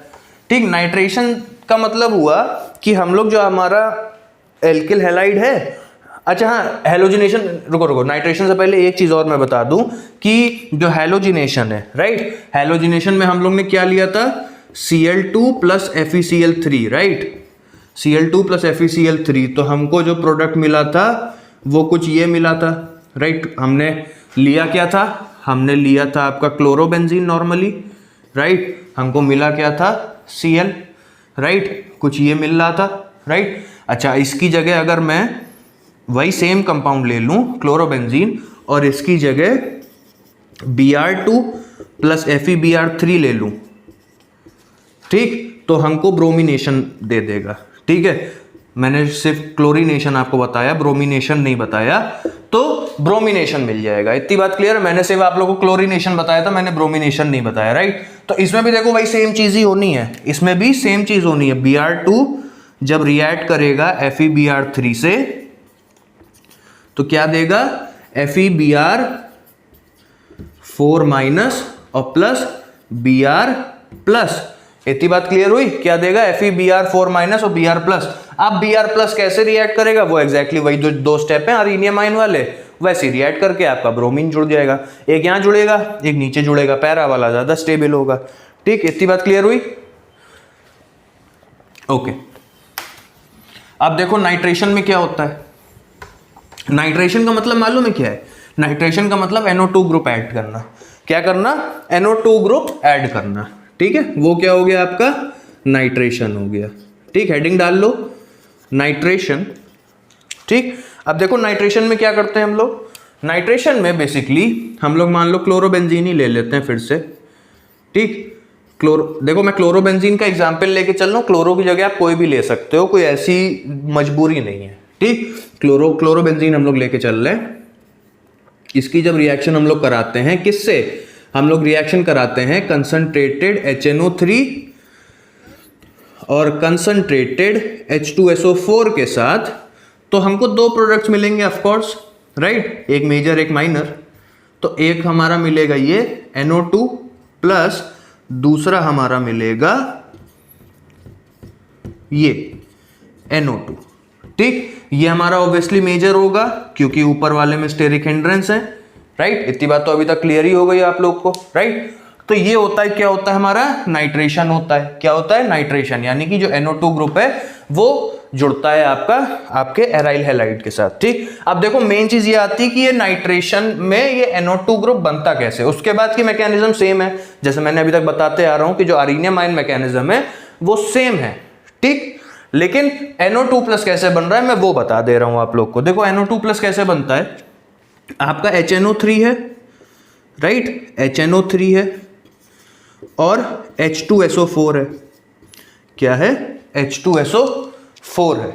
Speaker 1: ठीक, नाइट्रेशन का मतलब हुआ कि हम लोग जो हमारा एल्किल हैलाइड है, अच्छा हाँ हेलोजिनेशन, रुको नाइट्रेशन से पहले एक चीज और मैं बता दूं कि जो हेलोजिनेशन है, राइट, हेलोजिनेशन में हम लोग ने क्या लिया था? Cl2 + FeCl3, right, Cl2 + FeCl3। तो हमको जो प्रोडक्ट मिला था वो कुछ ये मिला था, राइट। हमने लिया क्या था? हमने लिया था आपका क्लोरोबेंजीन नॉर्मली, राइट। हमको मिला क्या था? Cl, राइट, कुछ ये मिल रहा था, राइट। अच्छा, इसकी जगह अगर मैं वही सेम कंपाउंड ले लूं क्लोरोबेंजीन और इसकी जगह Br2 + FeBr3 ले लूं, ठीक, तो हमको ब्रोमिनेशन दे देगा। ठीक है, मैंने सिर्फ क्लोरीनेशन आपको बताया, ब्रोमिनेशन नहीं बताया, तो ब्रोमिनेशन मिल जाएगा। इतनी बात क्लियर है? मैंने सिर्फ आप लोगों को क्लोरीनेशन बताया था, मैंने ब्रोमिनेशन नहीं बताया, राइट। तो इसमें भी देखो भाई सेम चीज ही होनी है, इसमें भी सेम चीज होनी है। Br2 जब रिएक्ट करेगा FeBr3 से तो क्या देगा? FeBr4- और प्लस Br+। इतनी बात क्लियर हुई? क्या देगा? FeBr4- और Br+। अब Br+ कैसे रिएक्ट करेगा? वो एग्जैक्टली वही जो दो स्टेप हैं आर्नियम आयन वाले, वैसे रिएक्ट करके आपका ब्रोमीन जुड़ जाएगा। एक यहां जुड़ेगा, एक नीचे जुड़ेगा, पैरा वाला ज्यादा स्टेबल होगा। ठीक, इतनी बात क्लियर हुई? ओके, अब देखो नाइट्रेशन में क्या होता है। नाइट्रेशन का मतलब मालूम है क्या है? नाइट्रेशन का मतलब NO2 ग्रुप ऐड करना। क्या करना? NO2 ग्रुप ऐड करना। ठीक है, वो क्या हो गया आपका? नाइट्रेशन हो गया। ठीक, हेडिंग डाल लो, नाइट्रेशन। ठीक, अब देखो नाइट्रेशन में क्या करते हैं हम लोग। नाइट्रेशन में बेसिकली हम लोग मान लो क्लोरोबेंजीन ही ले लेते हैं फिर से। ठीक, देखो मैं क्लोरोबेंजीन का एग्जाम्पल लेके चल रहा हूँ, क्लोरो की जगह आप कोई भी ले सकते हो, कोई ऐसी मजबूरी नहीं है। ठीक, क्लोरोबेंजीन हम लोग लेके चल रहे हैं। इसकी जब रिएक्शन हम लोग कराते हैं, किससे हम लोग रिएक्शन कराते हैं? कंसंट्रेटेड HNO3 और कंसंट्रेटेड H2SO4 के साथ, तो हमको दो प्रोडक्ट्स मिलेंगे ऑफ कोर्स, राइट, एक मेजर एक माइनर। तो एक हमारा मिलेगा ये NO2 प्लस दूसरा हमारा मिलेगा ये NO2। ठीक, ये हमारा ऑब्वियसली मेजर होगा क्योंकि ऊपर वाले में स्टेरिक हिंड्रेंस है, राइट। इतनी बात तो अभी तक क्लियर ही हो गई आप लोग को, राइट। तो ये होता है, क्या होता है हमारा? नाइट्रेशन होता है। क्या होता है? नाइट्रेशन, यानी कि जो NO2 ग्रुप है वो जुड़ता है आपका आपके एराइल हैलाइड के साथ। ठीक, अब देखो मेन चीज ये आती है कि ये नाइट्रेशन में ये NO2 ग्रुप बनता कैसे। उसके बाद की मैकेनिज्म सेम है, जैसे मैंने अभी तक बताते आ रहा हूं कि जो आर्नियम आयन मैकेनिज्म है वो सेम है। ठीक, लेकिन NO2+ कैसे बन रहा है मैं वो बता दे रहा हूं आप लोग को। देखो NO2+ कैसे बनता है, आपका HNO3 है, राइट, HNO3 है और H2SO4 है। क्या है? H2SO4 है।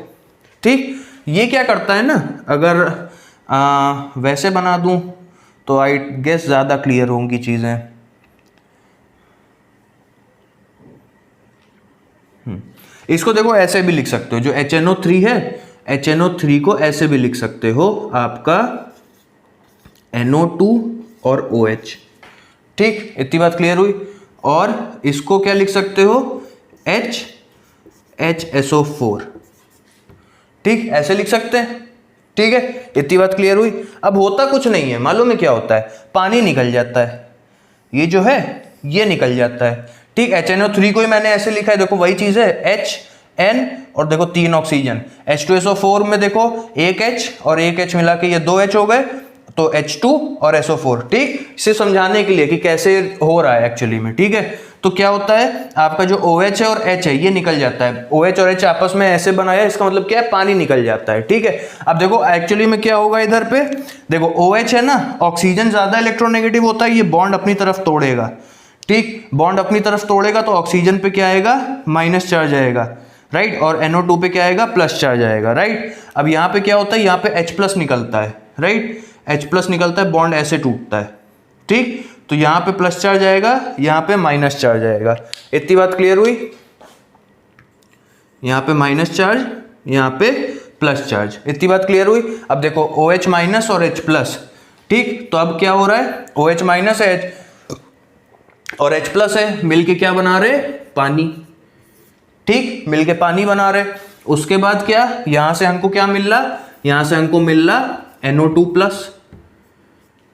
Speaker 1: ठीक, ये क्या करता है ना, अगर वैसे बना दूं तो आई गेस ज्यादा क्लियर होंगी चीजें। इसको देखो ऐसे भी लिख सकते हो, जो HNO3 है, HNO3 को ऐसे भी लिख सकते हो आपका NO2 और OH। ठीक, इतनी बात क्लियर हुई। और इसको क्या लिख सकते हो? HSO4। ठीक, ऐसे लिख सकते हैं। ठीक है, इतनी बात क्लियर हुई। अब होता कुछ नहीं है, मालूम है क्या होता है? पानी निकल जाता है, ये जो है ये निकल जाता है। ठीक, HNO3 को ही मैंने ऐसे लिखा है, देखो वही चीज है N और देखो 3 ऑक्सीजन। H2SO4 में देखो एक H और एक H मिला के ये 2 H हो गए, तो H2 और SO4। ठीक, इसे समझाने के लिए कि कैसे हो रहा है एक्चुअली में। ठीक है, तो क्या होता है आपका जो OH है और H है ये निकल जाता है। OH और H आपस में ऐसे बनाया, इसका मतलब क्या है, पानी निकल जाता है। ठीक है, अब देखो एक्चुअली में क्या होगा इधर पे, देखो OH है ना, ऑक्सीजन ज्यादा इलेक्ट्रोनेगेटिव होता है, ये बॉन्ड अपनी तरफ तोड़ेगा। ठीक, बॉन्ड अपनी तरफ तोड़ेगा तो ऑक्सीजन पे क्या आएगा, माइनस चार्ज आएगा, राइट, और NO2 पे क्या आएगा, प्लस चार्ज आएगा, राइट। अब यहाँ पे क्या होता है, यहाँ पे H+ निकलता है, राइट, H+ निकलता है, बॉन्ड ऐसे टूटता है। ठीक, तो यहाँ पे प्लस चार्ज आएगा, यहाँ पे माइनस चार्ज आएगा। इतनी बात क्लियर हुई, यहाँ पे माइनस चार्ज, यहाँ पे प्लस चार्ज, इतनी बात क्लियर हुई। अब देखो OH- और H+, ठीक, तो अब क्या हो रहा है, OH- है और H+ है, मिलके क्या बना रहे, पानी। ठीक, मिलके पानी बना रहे। उसके बाद क्या, यहां से हमको क्या मिल रहा, यहां से हमको मिल रहा NO2+।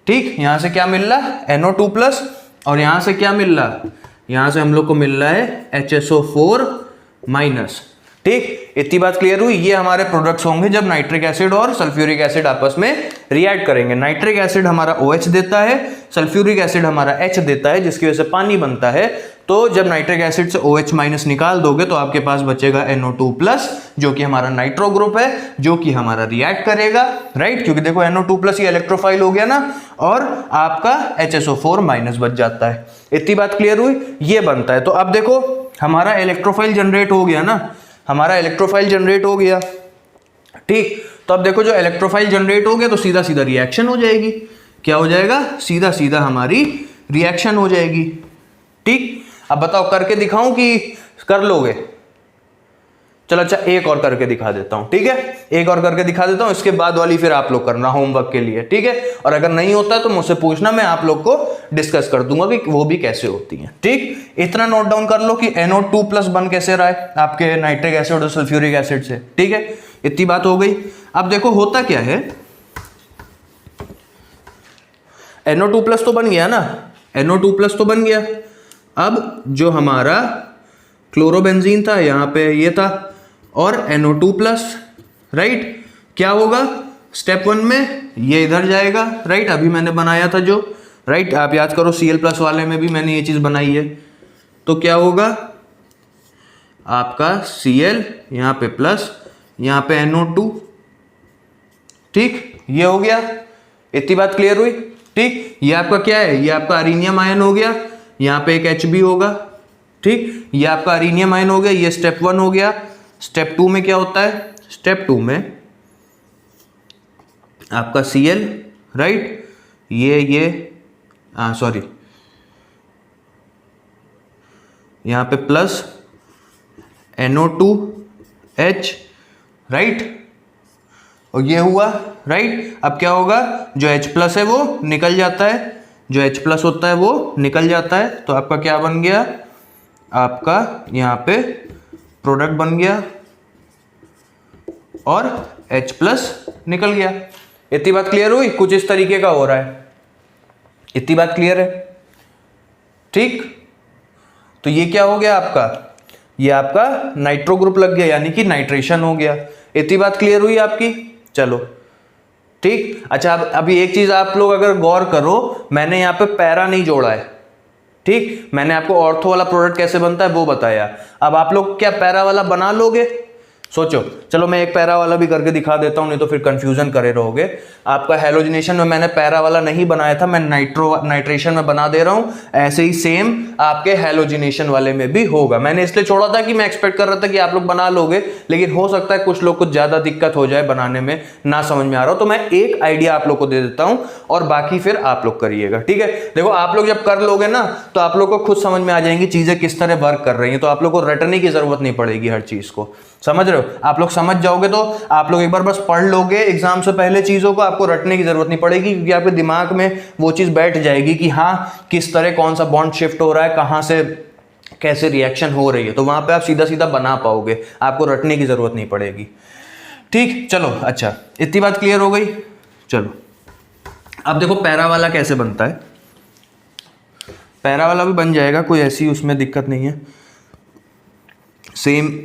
Speaker 1: ठीक, यहां से क्या मिल रहा, NO2+, और यहां से क्या मिल रहा, यहां से हम लोग को मिल रहा है HSO4-। ठीक, इतनी बात क्लियर हुई। ये हमारे प्रोडक्ट्स होंगे जब नाइट्रिक एसिड और सल्फ्यूरिक एसिड आपस में रिएक्ट करेंगे। नाइट्रिक एसिड हमारा OH देता है, सल्फ्यूरिक एसिड हमारा H देता है, जिसकी वजह से पानी बनता है। तो जब नाइट्रिक एसिड से OH- निकाल दोगे तो आपके पास बचेगा NO2+, जो कि हमारा नाइट्रो ग्रुप है, जो कि हमारा रिएक्ट करेगा, राइट, क्योंकि देखो NO2+ ये इलेक्ट्रोफाइल हो गया ना, और आपका HSO4- बच जाता है। इतनी बात क्लियर हुई, ये बनता है। तो अब देखो हमारा इलेक्ट्रोफाइल जनरेट हो गया ना, हमारा इलेक्ट्रोफाइल जनरेट हो गया। ठीक, तो अब देखो जो इलेक्ट्रोफाइल जनरेट हो गया तो सीधा सीधा रिएक्शन हो जाएगी। क्या हो जाएगा, सीधा सीधा हमारी रिएक्शन हो जाएगी। ठीक, अब बताओ करके दिखाऊं कि कर लोगे, चलो अच्छा एक और करके दिखा देता हूं। ठीक है, एक और करके दिखा देता हूं, इसके बाद वाली फिर आप लोग करना होमवर्क के लिए। ठीक है, और अगर नहीं होता तो मुझसे पूछना, मैं आप लोग को डिस्कस कर दूंगा कि वो भी कैसे होती है। ठीक, इतना नोट डाउन कर लो कि NO2+ बन कैसे रहा है आपके नाइट्रिक एसिड और सल्फ्यूरिक एसिड से। ठीक है, इतनी बात हो गई। अब देखो होता क्या है, NO2+ तो बन गया ना, NO2+ तो बन गया। अब जो हमारा क्लोरोबेंजीन था यहाँ पे ये था, और NO2+, राइट, क्या होगा स्टेप 1 में, ये इधर जाएगा, राइट, अभी मैंने बनाया था जो, राइट, आप याद करो Cl+ वाले में भी मैंने ये चीज बनाई है। तो क्या होगा आपका Cl, यहाँ पे प्लस, यहाँ पे NO2। ठीक, ये हो गया, इतनी बात क्लियर हुई। ठीक, ये आपका क्या है, ये आपका अरीनियम आयन हो गया, यहाँ पे एक H भी होगा। ठीक, ये आपका अरीनियम आयन हो गया, ये स्टेप 1 हो गया। स्टेप 2 में क्या होता है, स्टेप 2 में आपका Cl, राइट, ये सॉरी, यहाँ पे प्लस NO2H, राइट, और ये हुआ, राइट। अब क्या होगा, जो H+ है वो निकल जाता है, जो H+ होता है वो निकल जाता है। तो आपका क्या बन गया, आपका यहाँ पे प्रोडक्ट बन गया और H+ निकल गया। इतनी बात क्लियर हुई, कुछ इस तरीके का हो रहा है। इतनी बात क्लियर है। ठीक, तो ये क्या हो गया आपका, ये आपका नाइट्रो ग्रुप लग गया, यानी कि नाइट्रेशन हो गया। इतनी बात क्लियर हुई आपकी, चलो ठीक। अच्छा, अभी एक चीज आप लोग अगर गौर करो, मैंने यहाँ पे पैरा नहीं जोड़ा है। ठीक, मैंने आपको ऑर्थो वाला प्रोडक्ट कैसे बनता है वो बताया। अब आप लोग क्या पैरा वाला बना लोगे, सोचो। चलो मैं एक पैरा वाला भी करके दिखा देता हूं, नहीं तो फिर कंफ्यूजन करे रहोगे। आपका हेलोजिनेशन में मैंने पैरा वाला नहीं बनाया था, मैं नाइट्रेशन में बना दे रहा हूं। ऐसे ही सेम आपके हेलोजिनेशन वाले में भी होगा। मैंने इसलिए छोड़ा था कि मैं एक्सपेक्ट कर रहा था कि आप लोग बना लोगे, लेकिन हो सकता है कुछ लोग को ज्यादा दिक्कत हो जाए बनाने में, ना समझ में आ रहा हो, तो मैं एक आइडिया आप लोग को दे देता हूं और बाकी फिर आप लोग करिएगा। ठीक है, देखो आप लोग जब कर लोगे ना तो आप लोग को खुद समझ में आ जाएंगी चीजें किस तरह वर्क कर रही हैं, तो आप लोग को रटने की जरूरत नहीं पड़ेगी हर चीज को। समझ रहे हो, आप लोग समझ जाओगे तो आप लोग एक बार बस पढ़ लोगे एग्जाम से पहले चीजों को, आपको रटने की जरूरत नहीं पड़ेगी, क्योंकि आपके दिमाग में वो चीज बैठ जाएगी कि हाँ किस तरह कौन सा बॉन्ड शिफ्ट हो रहा है, कहां से कैसे रिएक्शन हो रही है, तो वहां पे आप सीधा सीधा बना पाओगे, आपको रटने की जरूरत नहीं पड़ेगी। ठीक, चलो अच्छा, इतनी बात क्लियर हो गई। चलो अब देखो पैरा वाला कैसे बनता है। पैरा वाला भी बन जाएगा, कोई ऐसी उसमें दिक्कत नहीं है। सेम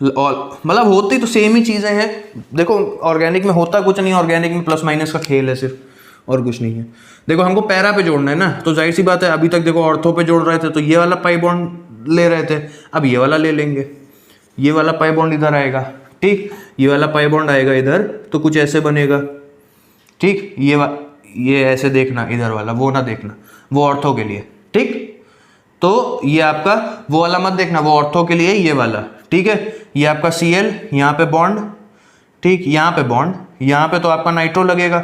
Speaker 1: मतलब होती तो सेम ही चीज़ें हैं। देखो ऑर्गेनिक में होता कुछ नहीं, ऑर्गेनिक में प्लस माइनस का खेल है सिर्फ, और कुछ नहीं है। देखो हमको पैरा पे जोड़ना है ना, तो जाहिर सी बात है अभी तक देखो ऑर्थो पे जोड़ रहे थे तो ये वाला पाई बॉन्ड ले रहे थे, अब ये वाला ले लेंगे। ये वाला पाई बॉन्ड इधर आएगा, ठीक, ये वाला पाई बॉन्ड आएगा इधर, तो कुछ ऐसे बनेगा, ठीक। ये ऐसे देखना, इधर वाला वो ना देखना, वो ऑर्थो के लिए, ठीक। तो ये आपका वो वाला मत देखना, वो ऑर्थो के लिए ये वाला, ठीक है। ये आपका Cl, यहाँ पे बॉन्ड, ठीक, यहाँ पे बॉन्ड, यहाँ पे तो आपका नाइट्रो लगेगा,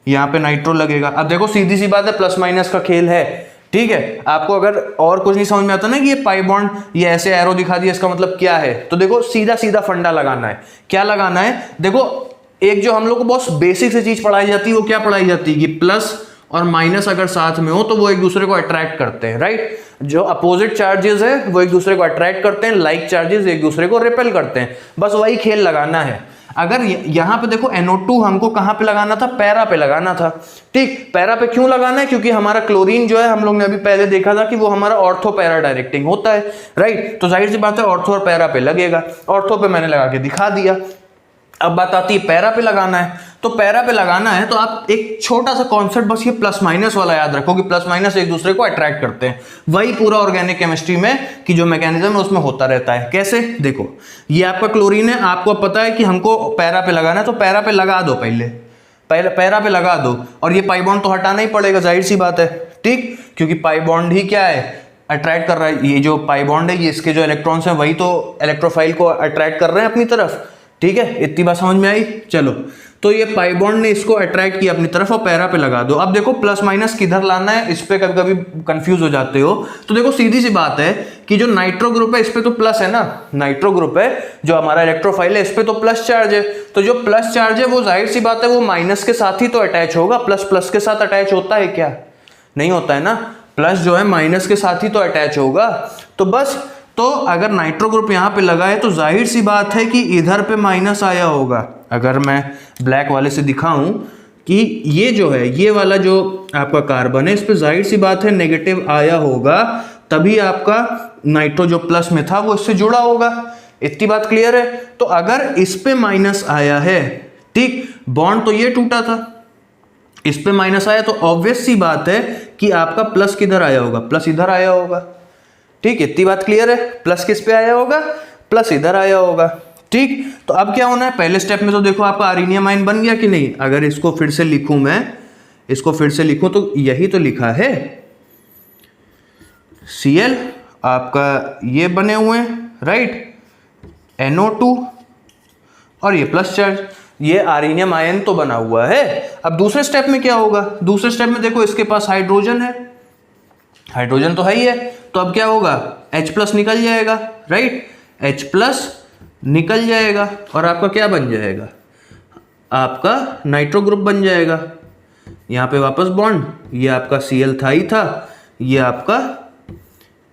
Speaker 1: यहाँ पे नाइट्रो लगेगा। अब देखो सीधी सी बात है, प्लस माइनस का खेल है, ठीक है। आपको अगर और कुछ नहीं समझ में आता ना कि ये पाई बॉन्ड ये ऐसे एरो दिखा दिया इसका मतलब क्या है, तो देखो सीधा सीधा फंडा लगाना है। क्या लगाना है? देखो एक जो हम लोग को बहुत बेसिक से चीज पढ़ाई जाती है, वो क्या पढ़ाई जाती है कि प्लस और माइनस अगर साथ में हो तो वो एक दूसरे को अट्रैक्ट करते हैं, राइट। जो अपोजिट चार्जेस है वो एक दूसरे को अट्रैक्ट करते हैं, लाइक चार्जेस एक दूसरे को रिपेल करते हैं, बस वही खेल लगाना है। अगर यहाँ पे देखो NO2 हमको कहाँ पे लगाना था? पैरा पे लगाना था, ठीक। पैरा पे क्यों लगाना है? क्योंकि हमारा क्लोरीन जो है हम लोग ने अभी पहले देखा था कि वो हमारा ऑर्थो पैरा डायरेक्टिंग होता है, राइट। तो जाहिर सी बात है ऑर्थो और पैरा पे लगेगा, ऑर्थो पे मैंने लगा के दिखा दिया। अब बात आती है पैरा पे लगाना है, तो पैरा पे लगाना है तो आप एक छोटा सा कॉन्सेप्ट बस ये प्लस माइनस वाला याद रखो कि प्लस माइनस एक दूसरे को अट्रैक्ट करते हैं। वही पूरा ऑर्गेनिक केमिस्ट्री में कि जो मैकेनिज्म है उसमें होता रहता है। कैसे? देखो ये आपका क्लोरीन है, आपको पता है कि हमको पैरा पे लगाना है, तो पैरा पे लगा दो, पहले पैरा पे लगा दो, और ये पाई बॉन्ड तो हटाना ही पड़ेगा, जाहिर सी बात है, ठीक। क्योंकि पाई बॉन्ड ही क्या है? अट्रैक्ट कर रहा है। ये जो पाई बॉन्ड है ये इसके जो इलेक्ट्रॉन्स हैं वही तो इलेक्ट्रोफाइल को अट्रैक्ट कर रहे हैं अपनी तरफ, ठीक है। इतनी बात समझ में आई? चलो, तो ये पाई बॉन्ड ने इसको अट्रैक्ट किया अपनी तरफ और पैरा पे लगा दो। अब देखो प्लस माइनस किधर लाना है, इस पे कभी कभी कंफ्यूज हो जाते हो। तो देखो सीधी सी बात है कि जो नाइट्रो ग्रुप है इस पे तो प्लस है ना, नाइट्रो ग्रुप है जो हमारा इलेक्ट्रोफाइल है, इस पे तो प्लस चार्ज है। तो जो प्लस चार्ज है वो जाहिर सी बात है वो माइनस के साथ ही तो अटैच होगा। प्लस प्लस के साथ अटैच होता है क्या? नहीं होता है ना। प्लस जो है माइनस के साथ ही तो अटैच होगा। तो बस, तो अगर नाइट्रो ग्रुप यहाँ पे लगा है तो जाहिर सी बात है कि इधर पे माइनस आया होगा। अगर मैं ब्लैक वाले से दिखाऊं कि ये जो है ये वाला जो आपका कार्बन है इस पे जाहिर सी बात है नेगेटिव आया होगा, तभी आपका नाइट्रो जो प्लस में था वो इससे जुड़ा होगा। इतनी बात क्लियर है? तो अगर इस पे माइनस आया है, ठीक, बॉन्ड तो ये टूटा था, इस पे माइनस आया तो ऑब्वियस सी बात है कि आपका प्लस किधर आया होगा? प्लस इधर आया होगा, ठीक। इतनी बात क्लियर है? प्लस किस पे आया होगा? प्लस इधर आया होगा, ठीक। तो अब क्या होना है? पहले स्टेप में तो देखो आपका आर्सेनियम आयन बन गया कि नहीं। अगर इसको फिर से लिखूं, मैं इसको फिर से लिखूं तो यही तो लिखा है Cl आपका ये बने हुए हैं, राइट, NO2 और ये प्लस चार्ज, ये आर्सेनियम आयन तो बना हुआ है। अब दूसरे स्टेप में क्या होगा? दूसरे स्टेप में देखो इसके पास हाइड्रोजन है, हाइड्रोजन तो है ही है, तो अब क्या होगा? H+ निकल जाएगा, राइट, H+ निकल जाएगा और आपका क्या बन जाएगा? आपका नाइट्रो ग्रुप बन जाएगा। यहाँ पे वापस बॉन्ड, ये आपका Cl था ही था, ये आपका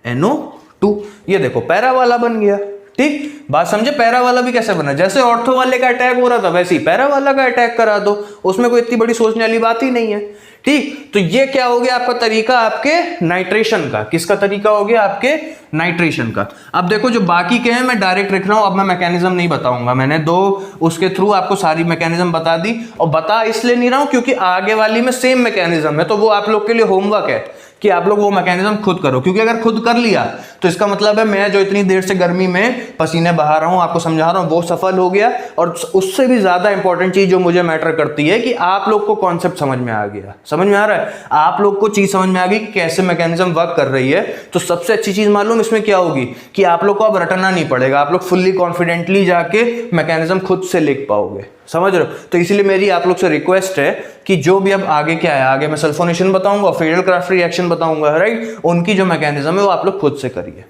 Speaker 1: NO2, ये देखो पैरा वाला बन गया, ठीक। बात समझे? पैरा वाला भी कैसे बना? जैसे ऑर्थो वाले का अटैक हो रहा था वैसे ही पैरा वाला का अटैक करा दो, उसमें कोई इतनी बड़ी सोचने वाली बात ही नहीं है, ठीक। तो ये क्या हो गया आपका तरीका आपके नाइट्रेशन का। किसका तरीका हो गया? आपके नाइट्रेशन का। अब देखो जो बाकी के हैं मैं डायरेक्ट लिख रहा हूं, अब मैं मैकेनिज्म नहीं बताऊंगा, मैंने दो उसके थ्रू आपको सारी मैकेनिज्म बता दी, और बता इसलिए नहीं रहा हूं क्योंकि आगे वाली में सेम मैकेनिज्म है, तो वो आप लोग के लिए होमवर्क है कि आप लोग वो मैकेनिज्म खुद करो। क्योंकि अगर खुद कर लिया तो इसका मतलब है मैं जो इतनी देर से गर्मी में पसीने बहा रहा हूं आपको समझा रहा हूं वो सफल हो गया। और उससे भी ज्यादा इंपॉर्टेंट चीज जो मुझे मैटर करती है कि आप लोग को कॉन्सेप्ट समझ में आ गया। समझ में आ रहा है? आप लोग को चीज समझ में आ गई कि कैसे मैकेनिज्म वर्क कर रही है। तो सबसे अच्छी चीज मालूम इसमें क्या होगी कि आप लोग को अब रटना नहीं पड़ेगा, आप लोग फुल्ली कॉन्फिडेंटली जाके मैकेनिज्म खुद से लिख पाओगे। समझ रहे हो? तो इसीलिए मेरी आप लोग से रिक्वेस्ट है कि जो भी अब आगे क्या है, आगे मैं सल्फोनेशन बताऊंगा, फ्रीडल-क्राफ्ट रिएक्शन बताऊंगा, राइट, उनकी जो मैकेनिज्म है वो आप लोग खुद से करिए,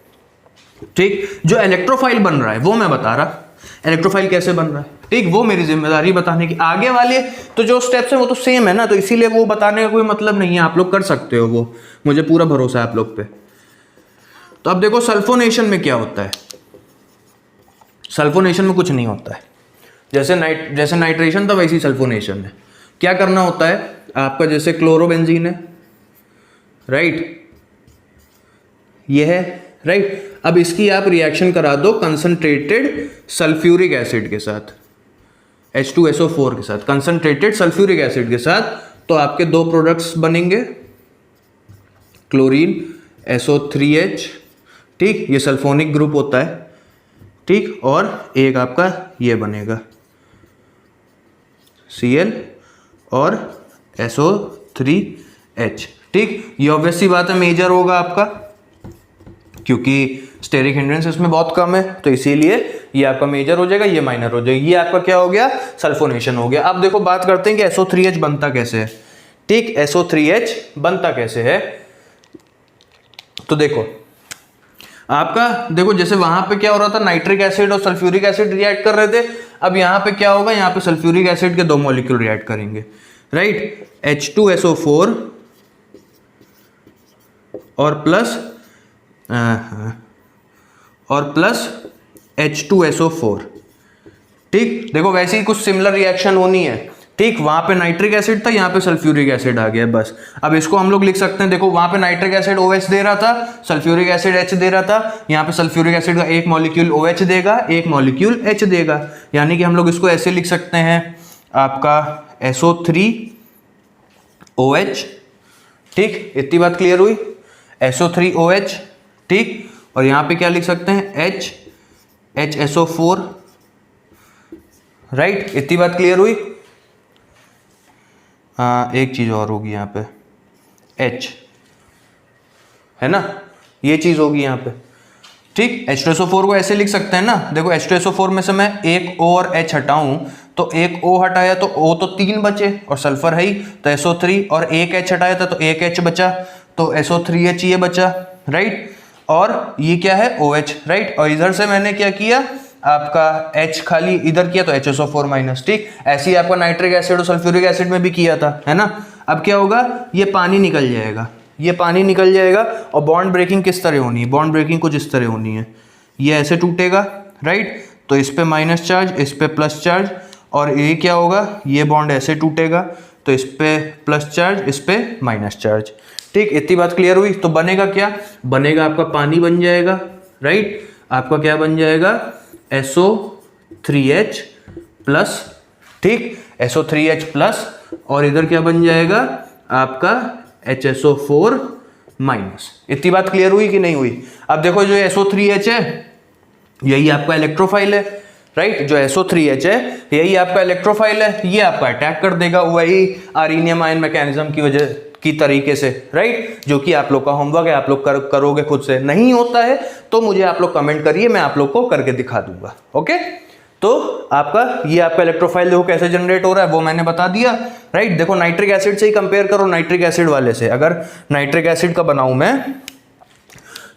Speaker 1: ठीक। जो इलेक्ट्रोफाइल बन रहा है वो मैं बता रहा, इलेक्ट्रोफाइल कैसे बन रहा है, ठीक, वो मेरी जिम्मेदारी बताने की। आगे वाले तो जो स्टेप्स हैं वो तो सेम है ना, तो इसीलिए वो बताने का कोई मतलब नहीं है, आप लोग कर सकते हो, वो मुझे पूरा भरोसा है आप लोग पे। तो अब देखो सल्फोनेशन में क्या होता है। सल्फोनेशन में कुछ नहीं होता है, जैसे नाइट्रेशन था वैसे ही सल्फोनेशन है। क्या करना होता है आपका? जैसे क्लोरोबेंजीन है, राइट, ये है, राइट। अब इसकी आप रिएक्शन करा दो कंसंट्रेटेड सल्फ्यूरिक एसिड के साथ, H2SO4 के साथ, कंसंट्रेटेड सल्फ्यूरिक एसिड के साथ, तो आपके दो प्रोडक्ट्स बनेंगे, क्लोरीन SO3H, ठीक, ये सल्फोनिक ग्रुप होता है, ठीक, और एक आपका ये बनेगा Cl और SO3H, ठीक। ये ऑब्वियस सी बात है मेजर होगा आपका, क्योंकि स्टेरिक हिंड्रेंस इसमें बहुत कम है, तो इसीलिए ये आपका मेजर हो जाएगा, ये माइनर हो जाएगा। ये आपका क्या हो गया, सल्फोनेशन हो गया। अब देखो बात करते हैं कि SO3H बनता कैसे है, ठीक। SO3H बनता कैसे है, तो देखो आपका, देखो जैसे वहां पे क्या हो रहा था, नाइट्रिक एसिड और सल्फ्यूरिक एसिड रिएक्ट कर रहे थे, अब यहाँ पे क्या होगा, यहाँ पे सल्फ्यूरिक एसिड के दो मॉलिक्यूल रिएक्ट करेंगे, राइट, H2SO4 और प्लस H2SO4, ठीक। देखो वैसे ही कुछ सिमिलर रिएक्शन होनी है, ठीक। वहां पे नाइट्रिक एसिड था, यहाँ पे सल्फ्यूरिक एसिड आ गया, बस। अब इसको हम लोग लिख सकते हैं, देखो वहां पे नाइट्रिक एसिड OH दे रहा था, सल्फ्यूरिक एसिड H दे रहा था, यहाँ पे सल्फ्यूरिक एसिड का एक मॉलिक्यूल OH देगा, एक मॉलिक्यूल H देगा, यानी कि हम लोग इसको ऐसे लिख सकते हैं, आपका SO3OH, ठीक। इतनी बात क्लियर हुई, SO3OH, ठीक। और यहाँ पे क्या लिख सकते हैं, HSO4, राइट। इतनी बात क्लियर हुई। हाँ, एक चीज और होगी यहाँ पे, H है ना, ये चीज होगी यहाँ पे, ठीक। H2SO4 को ऐसे लिख सकते हैं ना, देखो H2SO4 में से मैं एक O और H हटाऊं, तो एक O हटाया तो O तो 3 बचे और सल्फर है ही, तो SO3, और एक H हटाया था तो एक H बचा, तो SO3H ये बचा, राइट। और ये क्या है, OH, राइट। और इधर से मैंने क्या किया, आपका H खाली इधर किया तो HSO4 माइनस, ठीक। ऐसे ही आपका नाइट्रिक एसिड और सल्फ्यूरिक एसिड में भी किया था, है ना। अब क्या होगा, ये पानी निकल जाएगा, ये पानी निकल जाएगा, और बॉन्ड ब्रेकिंग किस तरह होनी है, बॉन्ड ब्रेकिंग कुछ इस तरह होनी है, ये ऐसे टूटेगा, राइट। तो इस पे माइनस चार्ज, इस पे प्लस चार्ज, और ये क्या होगा, ये बॉन्ड ऐसे टूटेगा, तो इस पे प्लस चार्ज, इस पे माइनस चार्ज, ठीक। इतनी बात क्लियर हुई। तो बनेगा क्या, बनेगा आपका पानी बन जाएगा, राइट। आपका क्या बन जाएगा, SO3H प्लस, ठीक, SO3H प्लस, और इधर क्या बन जाएगा आपका HSO4 माइनस। इतनी बात क्लियर हुई कि नहीं हुई। अब देखो जो SO3H है यही आपका इलेक्ट्रोफाइल है, राइट। जो SO3H है यही आपका इलेक्ट्रोफाइल है, ये आपका अटैक कर देगा वही अरेनियम आयन मैकेनिज्म की वजह की तरीके से, राइट। जो कि आप लोग का होमवर्क है, आप लोग करोगे खुद से। नहीं होता है तो मुझे आप लोग कमेंट करिए, मैं आप लोग को करके दिखा दूंगा, ओके। तो आपका ये आपका इलेक्ट्रोफाइल देखो कैसे जनरेट हो रहा है वो मैंने बता दिया, राइट। देखो नाइट्रिक एसिड से ही कंपेयर करो, नाइट्रिक एसिड वाले से। अगर नाइट्रिक एसिड का बनाऊं मैं,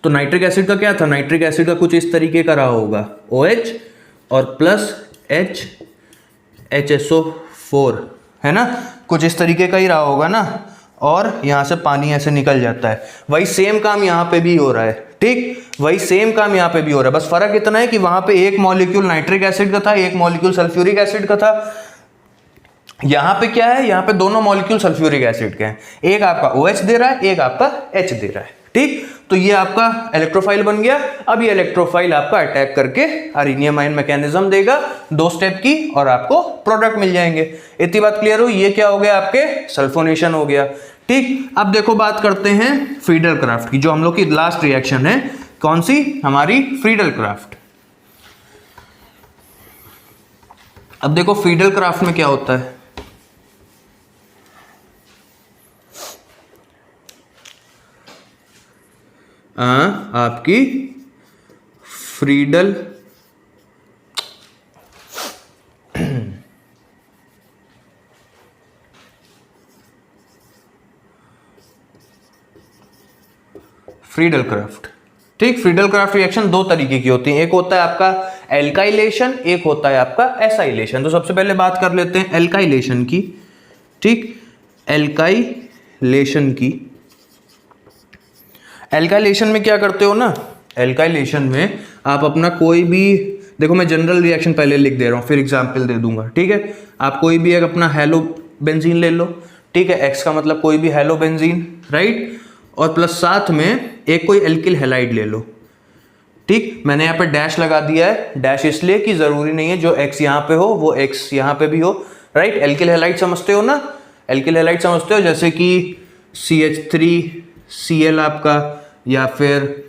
Speaker 1: तो नाइट्रिक एसिड का क्या था, नाइट्रिक एसिड का कुछ इस तरीके का रहा होगा, OH और प्लस HSO4, है ना, कुछ इस तरीके का ही रहा होगा ना, और यहां से पानी ऐसे निकल जाता है। वही सेम काम यहां पे भी हो रहा है, ठीक, वही सेम काम यहां पे भी हो रहा है। बस फर्क इतना है कि वहां पे एक मॉलिक्यूल नाइट्रिक एसिड का था, एक मॉलिक्यूल सल्फ्यूरिक एसिड का था। यहां पे क्या है, यहां पे दोनों मॉलिक्यूल सल्फ्यूरिक एसिड के हैं, एक आपका OH दे रहा है, एक आपका H दे रहा है, ठीक। तो ये आपका इलेक्ट्रोफाइल बन गया। अब ये इलेक्ट्रोफाइल आपका अटैक करके अरेनियम आयन मैकेनिज्म देगा 2 स्टेप की, और आपको प्रोडक्ट मिल जाएंगे। इतनी बात क्लियर हुई। ये क्या हो गया, आपके सल्फोनेशन हो गया, ठीक। अब देखो बात करते हैं फ्रीडल क्राफ्ट की, जो हम लोग की लास्ट रिएक्शन है। कौन सी, हमारी फ्रीडल क्राफ्ट। अब देखो फ्रीडल क्राफ्ट में क्या होता है, आपकी फ्रीडल फ्रीडल क्राफ्ट, ठीक। फ्रीडल क्राफ्ट रिएक्शन 2 तरीके की होती है, एक होता है आपका एल्काइलेशन, एक होता है आपका एसाइलेशन। तो सबसे पहले बात कर लेते हैं एल्काइलेशन की, ठीक। एल्काइलेशन की, एल्काइलेशन में क्या करते हो ना, एल्काइलेशन में आप अपना कोई भी, देखो मैं जनरल रिएक्शन पहले लिख दे रहा हूँ, फिर एग्जाम्पल दे दूंगा, ठीक है। आप कोई भी एक अपना हेलो बेंजीन ले लो, ठीक है, एक्स का मतलब कोई भी हेलो बेंजीन, राइट। और प्लस साथ में एक कोई एल्किल हैलाइड ले लो, ठीक, मैंने यहाँ पे डैश लगा दिया है, डैश इसलिए कि जरूरी नहीं है जो X यहाँ पे हो वो X यहाँ पे भी हो, राइट। एल्किल हैलाइड समझते हो ना, एल्किल हैलाइड समझते हो, जैसे कि CH3Cl आपका, या फिर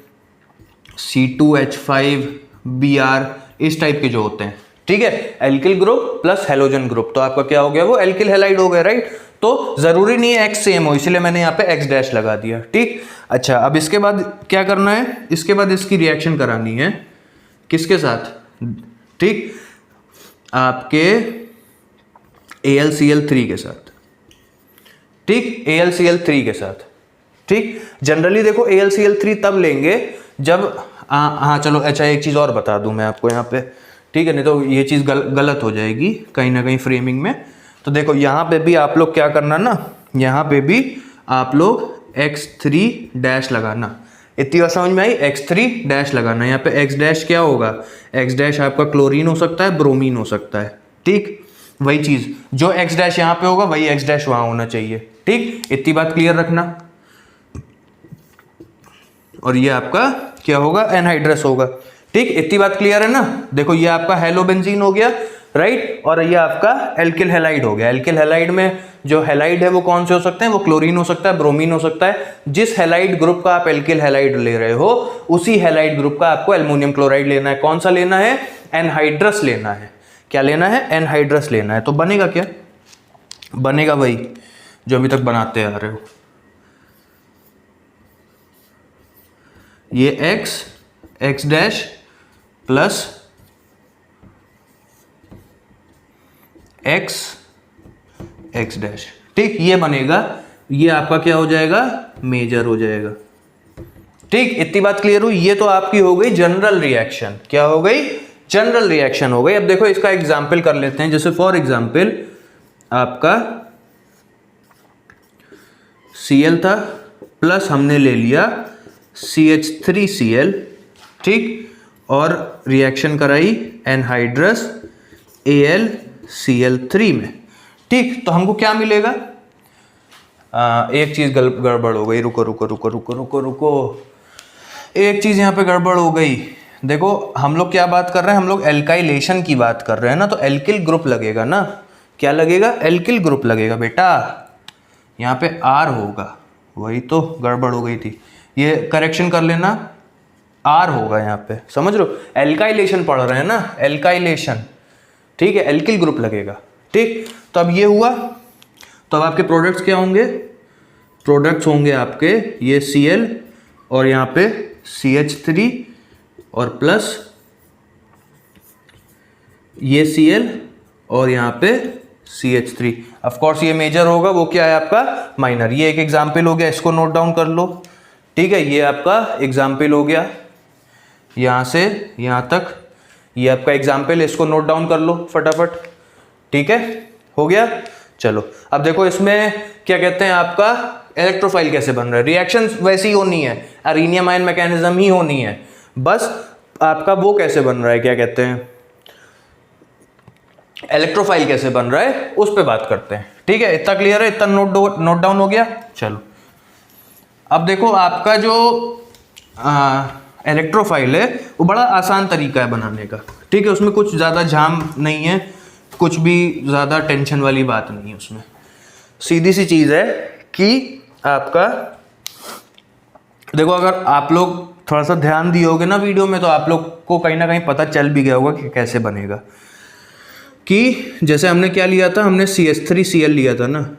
Speaker 1: C2H5Br, इस टाइप के जो होते हैं, ठीक है। Alkyl group plus halogen group, तो आपका क्या हो गया, वो एल्किल हैलाइड हो गया, राइट। तो जरूरी नहीं है X सेम हो, इसलिए मैंने यहाँ पे X डैश लगा दिया, ठीक। अच्छा, अब इसके बाद क्या करना है, इसके बाद इसकी रिएक्शन करानी है किसके साथ, ठीक, आपके AlCl3 के साथ, ठीक, AlCl3 के साथ, ठीक। जनरली देखो AlCl3 तब लेंगे जब हाँ चलो, अच्छा एक चीज़ और बता दूं मैं आपको यहाँ पे, ठीक है, नहीं तो ये चीज़ गलत हो जाएगी कहीं ना कहीं फ्रेमिंग में। तो देखो यहाँ पे भी आप लोग क्या करना ना, यहाँ पे भी आप लोग X3 डैश लगाना, इतनी बात समझ में आई, X3 डैश लगाना। यहाँ पे X डैश क्या होगा, X डैश आपका क्लोरीन हो सकता है, ब्रोमीन हो सकता है, ठीक। वही चीज़ जो X डैश यहाँ पे होगा वही X डैश वहाँ होना चाहिए, ठीक। इतनी बात क्लियर रखना। और ये आपका क्या होगा, एनहाइड्रस होगा, ठीक। इतनी बात क्लियर है ना। देखो ये आपका हेलोबेंजीन हो गया, राइट, और ये आपका एल्किल हैलाइड हो गया। एल्किल हैलाइड में जो हैलाइड है वो कौन से हो सकते हैं, वो क्लोरीन हो सकता है, ब्रोमीन हो सकता है। जिस हैलाइड ग्रुप का आप एल्किल हैलाइड ले रहे हो उसी हैलाइड ग्रुप का आपको एल्युमिनियम क्लोराइड लेना है। कौन सा लेना है, एनहाइड्रस लेना है। क्या लेना है, एनहाइड्रस लेना है। तो बनेगा क्या, बनेगा वही जो अभी तक बनाते आ रहे हो, ये X dash plus X dash, ठीक, ये बनेगा। ये आपका क्या हो जाएगा, मेजर हो जाएगा, ठीक। इतनी बात क्लियर हुई। ये तो आपकी हो गई जनरल रिएक्शन, क्या हो गई, जनरल रिएक्शन हो गई। अब देखो इसका एग्जाम्पल कर लेते हैं। जैसे फॉर एग्जाम्पल आपका Cl था प्लस हमने ले लिया CH3Cl, ठीक, और रिएक्शन कराई एनहाइड्रस AlCl3 में, ठीक। तो हमको क्या मिलेगा, एक चीज गड़बड़ हो गई, रुको रुको रुको रुको रुको रुको, एक चीज यहाँ पे गड़बड़ हो गई। देखो हम लोग क्या बात कर रहे हैं, हम लोग एल्काइलेशन की बात कर रहे हैं ना, तो एल्किल ग्रुप लगेगा ना। क्या लगेगा, एल्किल ग्रुप लगेगा बेटा। यहाँ पे R होगा, वही तो गड़बड़ हो गई थी, ये करेक्शन कर लेना, R होगा यहाँ पे, समझ रहे हो। एल्काइलेशन पढ़ रहे हैं ना, एल्काइलेशन, ठीक है, एल्किल ग्रुप लगेगा, ठीक। तो अब ये हुआ, तो अब आपके प्रोडक्ट्स क्या होंगे, प्रोडक्ट्स होंगे आपके ये Cl और यहाँ पे CH3 और प्लस ये Cl और यहाँ पे CH3। ऑफ कोर्स ये मेजर होगा, वो क्या है आपका माइनर। ये एक एग्जाम्पल हो गया, इसको नोट डाउन कर लो, ठीक है। ये आपका एग्जाम्पल हो गया यहाँ से यहाँ तक, ये आपका एग्जाम्पल, इसको नोट डाउन कर लो फटाफट, ठीक है, हो गया। चलो अब देखो इसमें क्या कहते हैं, आपका इलेक्ट्रोफाइल कैसे बन रहा है। रिएक्शन वैसी ही होनी है, अरेनियम आयन मैकेनिज्म ही होनी है, बस आपका वो कैसे बन रहा है, क्या कहते हैं, इलेक्ट्रोफाइल कैसे बन रहा है उस पे बात करते हैं, ठीक है। इतना क्लियर है, इतना नोट डाउन हो गया। चलो अब देखो आपका जो इलेक्ट्रोफाइल है वो बड़ा आसान तरीका है बनाने का, ठीक है। उसमें कुछ ज़्यादा झाम नहीं है, कुछ भी ज़्यादा टेंशन वाली बात नहीं है उसमें। सीधी सी चीज़ है कि आपका देखो, अगर आप लोग थोड़ा सा ध्यान दिए होगे ना वीडियो में, तो आप लोग को कहीं ना कहीं पता चल भी गया होगा कि कैसे बनेगा। कि जैसे हमने क्या लिया था, हमने CH3Cl लिया था ना,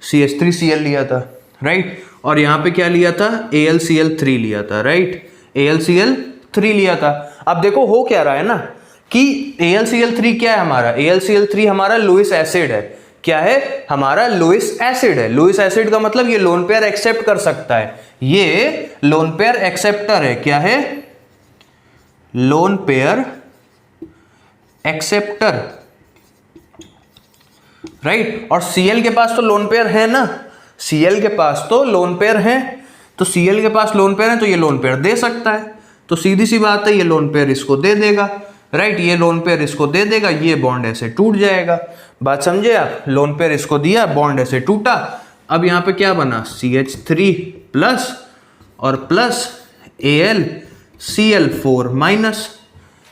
Speaker 1: CH3Cl लिया था, राइट। और यहाँ पे क्या लिया था, AlCl3 लिया था, राइट, AlCl3 लिया था। अब देखो हो क्या रहा है ना कि AlCl3 क्या है हमारा, AlCl3 हमारा लुईस एसिड है। क्या है, हमारा लुईस एसिड है। लुईस एसिड का मतलब ये लोन पेयर एक्सेप्ट कर सकता है, ये लोन पेयर एक्सेप्टर है। क्या है, लोन पेयर एक्सेप्टर, राइट। और Cl के पास तो लोन पेयर है ना, Cl के पास तो लोन पेयर है, तो Cl के पास लोन पेयर है तो ये लोन पेयर दे सकता है। तो सीधी सी बात है, ये लोन पेयर इसको दे देगा, राइट, ये लोन पेयर इसको दे देगा, ये बॉन्ड ऐसे टूट जाएगा। बात समझे आप, लोन पेयर इसको दिया, बॉन्ड ऐसे टूटा। अब यहाँ पे क्या बना, CH3 प्लस और प्लस Al Cl4 माइनस।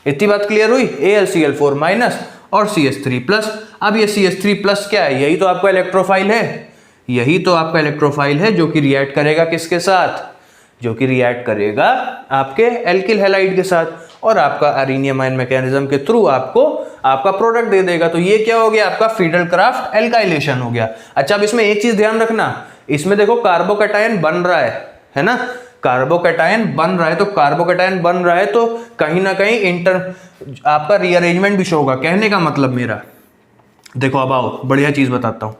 Speaker 1: इतनी बात क्लियर हुई? AlCl4 माइनस और CH3 प्लस। अब ये CH3 प्लस क्या है? यही तो आपका इलेक्ट्रोफाइल है, यही तो आपका इलेक्ट्रोफाइल है जो कि रिएक्ट करेगा किसके साथ? जो कि रिएक्ट करेगा आपके एल्किल हैलाइड के साथ, और आपका अरेनियम आयन मैकेनिज्म के थ्रू आपको आपका प्रोडक्ट दे देगा। तो ये क्या हो गया? आपका फिडेलक्राफ्ट एल्काइलेशन हो गया। अच्छा, अब इसमें एक चीज ध्यान रखना, इसमें देखो कार्बोकैटायन बन रहा है ना, कार्बोकैटायन बन रहा है। तो कार्बोकैटायन बन रहा है तो कहीं ना कहीं आपका रीअरेंजमेंट भी शो होगा। कहने का मतलब मेरा, देखो अब आओ बढ़िया चीज बताता हूं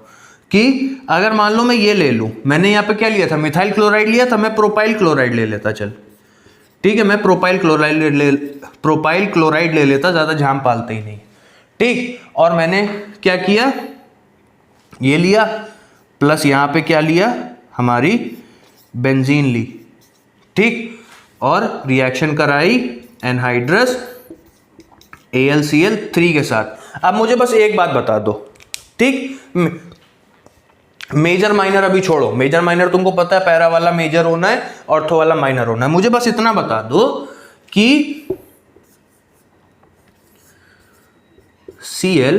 Speaker 1: कि अगर मान लो मैं ये ले लूं, मैंने यहाँ पे क्या लिया था? मिथाइल क्लोराइड लिया था, मैं प्रोपाइल क्लोराइड ले लेता। चल ठीक है, मैं प्रोपाइल क्लोराइड ले लेता, ज्यादा झाम पालते ही नहीं। ठीक, और मैंने क्या किया? ये लिया, प्लस यहां पे क्या लिया? हमारी बेंजीन ली। ठीक, और रिएक्शन कराई एनहाइड्रस AlCl3 के साथ। अब मुझे बस एक बात बता दो, ठीक, मेजर माइनर अभी छोड़ो, मेजर माइनर तुमको पता है, पैरा वाला मेजर होना है, ऑर्थो वाला माइनर होना है। मुझे बस इतना बता दो कि Cl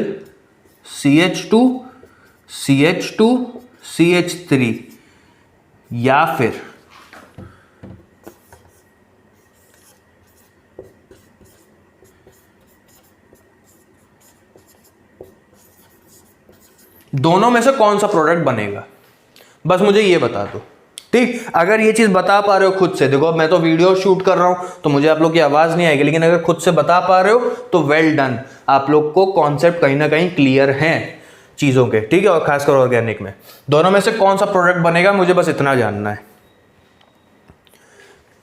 Speaker 1: CH2 CH2 CH3 या फिर दोनों में से कौन सा प्रोडक्ट बनेगा? बस मुझे ये बता दो। ठीक, अगर ये चीज बता पा रहे हो खुद से, देखो मैं तो वीडियो शूट कर रहा हूं तो मुझे आप लोग की आवाज नहीं आएगी, लेकिन अगर खुद से बता पा रहे हो तो वेल डन, आप लोग को कॉन्सेप्ट कहीं ना कहीं क्लियर हैं चीजों के। ठीक है, और खासकर ऑर्गेनिक में दोनों में से कौन सा प्रोडक्ट बनेगा, मुझे बस इतना जानना है।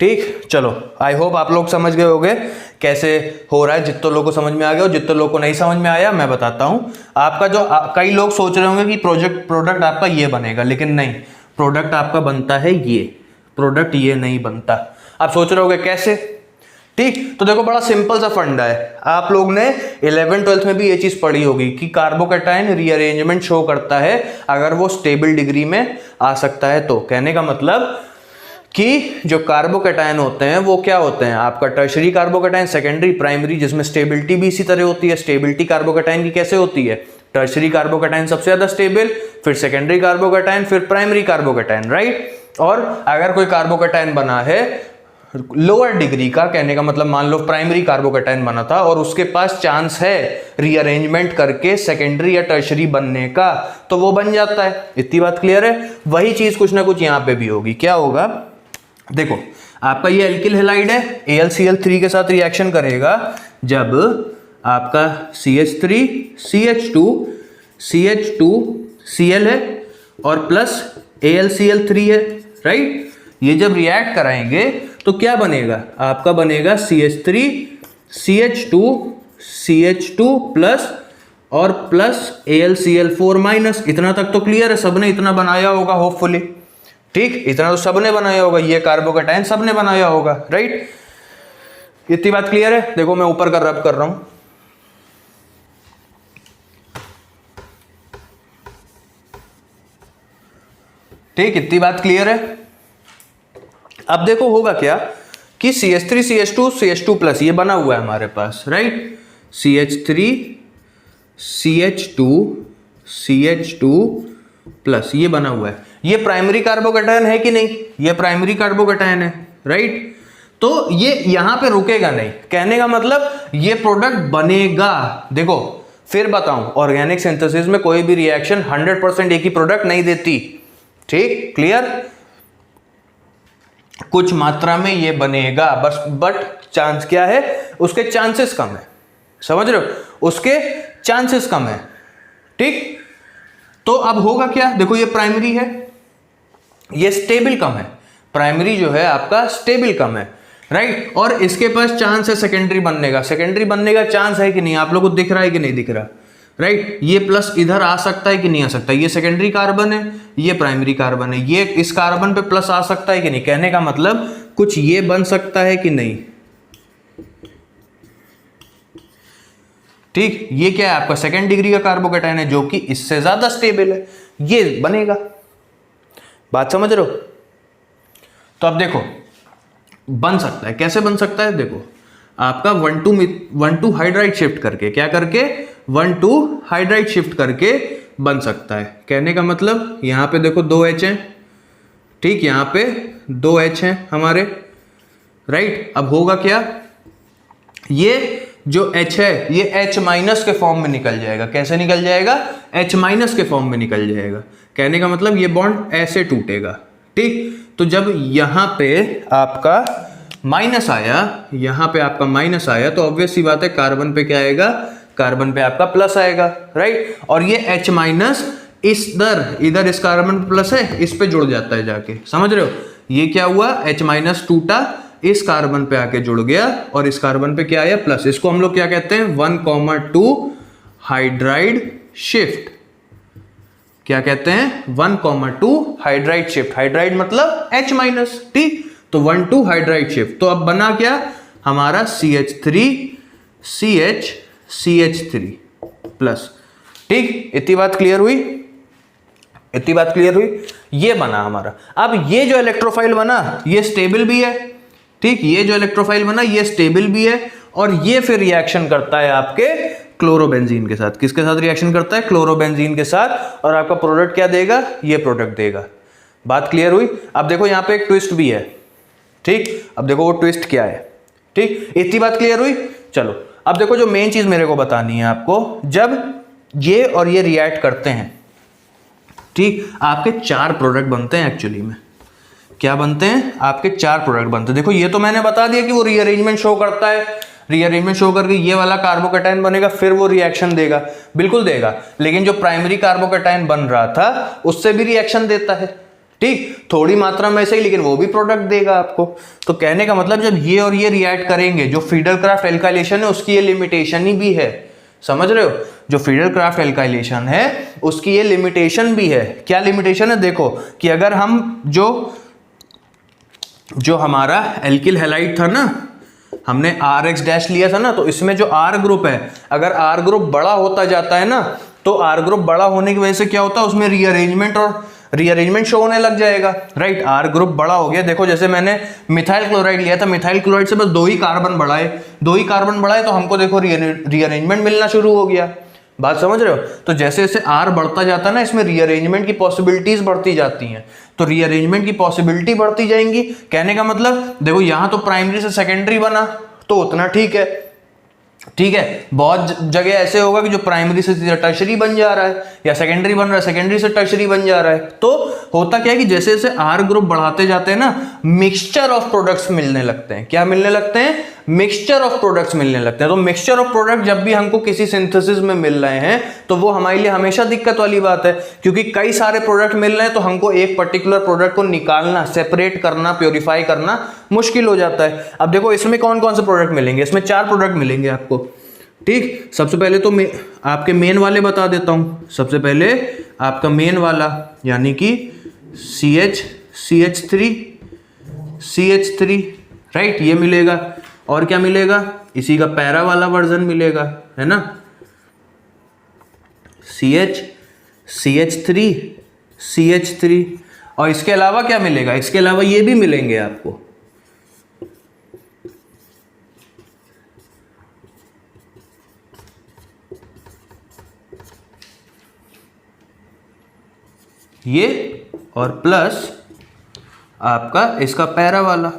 Speaker 1: ठीक, चलो आई होप आप लोग समझ गए होंगे कैसे हो रहा है। जितने लोगों को समझ में आ गया और जितने लोगों को नहीं समझ में आया मैं बताता हूं आपका। जो कई लोग सोच रहे होंगे कि प्रोडक्ट आपका ये बनेगा, लेकिन नहीं, प्रोडक्ट आपका बनता है ये, प्रोडक्ट ये नहीं बनता। आप सोच रहे होंगे कैसे? ठीक, तो देखो बड़ा सिंपल सा फंडा है। आप लोग ने 11th-12th में भी ये चीज पढ़ी होगी कि कार्बोकैटायन रीअरेंजमेंट शो करता है अगर वो स्टेबल डिग्री में आ सकता है। तो कहने का मतलब कि जो कार्बोकैटायन होते हैं वो क्या होते हैं? आपका टर्शरी कार्बोकैटायन, सेकेंडरी, प्राइमरी, जिसमें स्टेबिलिटी भी इसी तरह होती है। स्टेबिलिटी कार्बोकैटायन की कैसे होती है? टर्शरी कार्बोकैटायन सबसे ज्यादा स्टेबल, फिर सेकेंडरी कार्बोकैटायन, फिर प्राइमरी कार्बोकैटायन, राइट। और अगर कोई कार्बोकैटायन बना है लोअर डिग्री का, कहने का मतलब मान लो प्राइमरी कार्बोकैटायन बना था और उसके पास चांस है रीअरेंजमेंट करके सेकेंडरी या टर्शरी बनने का, तो वो बन जाता है। इतनी बात क्लियर है? वही चीज कुछ ना कुछ यहां पे भी होगी। क्या होगा? देखो आपका ये एल्किल हैलाइड है, AlCl3 के साथ रिएक्शन करेगा जब आपका CH3 CH2 CH2 Cl है और प्लस AlCl3 है, राइट। ये जब रिएक्ट कराएंगे तो क्या बनेगा? आपका बनेगा CH3 CH2 CH2 प्लस और प्लस AlCl4 माइनस। इतना तक तो क्लियर है, सबने इतना बनाया होगा होपफुली। ठीक, इतना तो सबने बनाया होगा, ये कार्बोकैटायन सबने बनाया होगा, राइट। इतनी बात क्लियर है? देखो मैं ऊपर का रब कर रहा हूं। ठीक, इतनी बात क्लियर है? अब देखो होगा क्या कि CH3 CH2 CH2 प्लस ये बना हुआ है हमारे पास, right. CH3 CH2 CH2 plus ये बना हुआ है। ये प्राइमरी कार्बोकैटायन है कि नहीं? ये प्राइमरी कार्बोकैटायन है, राइट। तो ये यहां पे रुकेगा नहीं, कहने का मतलब ये प्रोडक्ट बनेगा। देखो फिर बताऊं, ऑर्गेनिक सिंथेसिस में कोई भी रिएक्शन 100% एक ही प्रोडक्ट नहीं देती। ठीक, क्लियर? कुछ मात्रा में ये बनेगा बस, बट चांस क्या है? उसके चांसेस कम है, समझ रहे हो? उसके चांसेस कम है। ठीक, तो अब होगा क्या? देखो ये प्राइमरी है, ये स्टेबल कम है, प्राइमरी जो है आपका स्टेबल कम है, राइट। और इसके पास चांस है सेकेंडरी बनने का। सेकेंडरी बनने का चांस है कि नहीं? आप लोगों को दिख रहा है कि नहीं दिख रहा? राइट, ये प्लस इधर आ सकता है कि नहीं आ सकता? ये सेकेंडरी कार्बन है, ये प्राइमरी कार्बन है, ये इस कार्बन पे प्लस आ सकता है कि नहीं? कहने का मतलब कुछ ये बन सकता है कि नहीं? ठीक, ये क्या है? आपका सेकेंड डिग्री का कार्बोकैटायन है जो कि इससे ज्यादा स्टेबल है, ये बनेगा। बात समझ रहे हो? तो अब देखो बन सकता है। कैसे बन सकता है? देखो आपका 1,2 हाइड्राइड शिफ्ट करके, क्या करके? 1,2 हाइड्राइड शिफ्ट करके बन सकता है। कहने का मतलब यहाँ पे देखो 2 H हैं, ठीक, यहाँ पे 2 H हैं हमारे, राइट। अब होगा क्या, ये जो H है ये H माइनस के फॉर्म में निकल जाएगा। कैसे निकल जाएगा? H माइनस के फॉर्म में निकल जाएगा। कहने का मतलब ये बॉन्ड ऐसे टूटेगा, ठीक। तो जब यहाँ पे आपका माइनस आया, यहाँ पे आपका माइनस आया, तो ऑब्वियस सी बात है कार्बन पे क्या आएगा? कार्बन पे आपका प्लस आएगा, राइट। और ये H माइनस इधर इस कार्बन प्लस है, इस पे जुड़ जाता है जाके, समझ रहे हो? ये क्या हुआ? H माइनस टूटा, इस कार्बन पे आके जुड़ गया, और इस कार्बन पे क्या आया? प्लस। इसको हम लोग क्या कहते हैं? 1,2 हाइड्राइड शिफ्ट। क्या कहते हैं? 1,2 हाइड्राइड शिफ्ट। हाइड्राइड मतलब H माइनस, ठीक। तो 1,2 हाइड्राइड शिफ्ट। तो अब बना क्या हमारा? CH3 CH3 प्लस, ठीक। इतनी बात क्लियर हुई? इतनी बात क्लियर हुई? ये बना हमारा। अब ये जो इलेक्ट्रोफाइल बना ये स्टेबल भी है, ठीक। ये जो इलेक्ट्रोफाइल बना ये स्टेबल भी है, और ये फिर रिएक्शन करता है आपके क्लोरोबेंजीन के साथ। किसके साथ रिएक्शन करता है? क्लोरोबेंजीन के साथ। और आपका प्रोडक्ट क्या देगा? ये प्रोडक्ट देगा। बात क्लियर हुई? अब देखो यहाँ पे एक ट्विस्ट भी है, ठीक। अब देखो वो ट्विस्ट क्या है, ठीक। इतनी बात क्लियर हुई? चलो अब देखो जो मेन चीज मेरे को बतानी है आपको, जब ये और ये रिएक्ट करते हैं, ठीक, आपके 4 प्रोडक्ट बनते हैं एक्चुअली में। क्या बनते हैं? आपके 4 प्रोडक्ट बनते हैं। देखो ये तो मैंने बता दिया कि वो रीअरेंजमेंट शो करता है, रीअरेंजमेंट शो करके ये वाला कार्बोकैटायन बनेगा, फिर वो रिएक्शन देगा, बिल्कुल देगा। लेकिन जो प्राइमरी कार्बोकैटायन बन रहा था उससे भी रिएक्शन देता है, ठीक, थोड़ी मात्रा में से ही, लेकिन वो भी प्रोडक्ट देगा आपको। तो कहने का मतलब जब ये और ये रिएक्ट करेंगे, जो फिडलक्राफ्ट एल्काइलेशन है उसकी ये लिमिटेशन ही भी है, समझ रहे हो? जो फिडलक्राफ्ट एल्काइलेशन है उसकी ये लिमिटेशन भी है। क्या लिमिटेशन है? देखो कि अगर हम जो हमारा एल्किल हैलाइड था ना, हमने RX डैश लिया था ना, तो इसमें जो R ग्रुप है, अगर R ग्रुप बड़ा होता जाता है ना, तो R ग्रुप बड़ा होने की वजह से क्या होता है? उसमें रीअरेंजमेंट शो होने लग जाएगा, राइट। R ग्रुप बड़ा हो गया। देखो जैसे मैंने मिथाइल क्लोराइड लिया था, मिथाइल क्लोराइड से बस 2 ही कार्बन बढ़ाए, तो हमको देखो रीअरेंजमेंट मिलना शुरू हो गया। बात समझ रहे हो? तो जैसे जैसे R बढ़ता जाता है ना, इसमें रीअरेंजमेंट की पॉसिबिलिटीज बढ़ती जाती हैं। तो रीअरेंजमेंट की पॉसिबिलिटी बढ़ती जाएंगी। कहने का मतलब देखो यहाँ तो प्राइमरी से सेकेंडरी बना तो उतना ठीक है, ठीक है। बहुत जगह ऐसे होगा कि जो प्राइमरी से टर्शरी बन जा रहा है, या सेकेंडरी बन रहा है, सेकेंडरी से टर्शरी बन जा रहा है। तो होता क्या है कि जैसे जैसे R ग्रुप बढ़ाते जाते हैं ना, मिक्सचर ऑफ प्रोडक्ट्स मिलने लगते हैं। क्या मिलने लगते हैं? मिक्सचर ऑफ प्रोडक्ट्स मिलने लगते हैं। तो मिक्सचर ऑफ प्रोडक्ट जब भी हमको किसी सिंथेसिस में मिल रहे हैं, तो वो हमारे लिए हमेशा दिक्कत वाली बात है, क्योंकि कई सारे प्रोडक्ट मिल रहे हैं, तो हमको एक पर्टिकुलर प्रोडक्ट को निकालना, सेपरेट करना, प्योरीफाई करना मुश्किल हो जाता है। अब देखो इसमें कौन कौन से प्रोडक्ट मिलेंगे? इसमें 4 प्रोडक्ट मिलेंगे आपको, ठीक। सबसे पहले तो आपके मेन वाले बता देता हूं। सबसे पहले आपका मेन वाला यानी कि CH3 राइट, ये मिलेगा। और क्या मिलेगा? इसी का पैरा वाला वर्जन मिलेगा, है ना, CH3। और इसके अलावा क्या मिलेगा? इसके अलावा ये भी मिलेंगे आपको, ये, और प्लस आपका इसका पैरा वाला,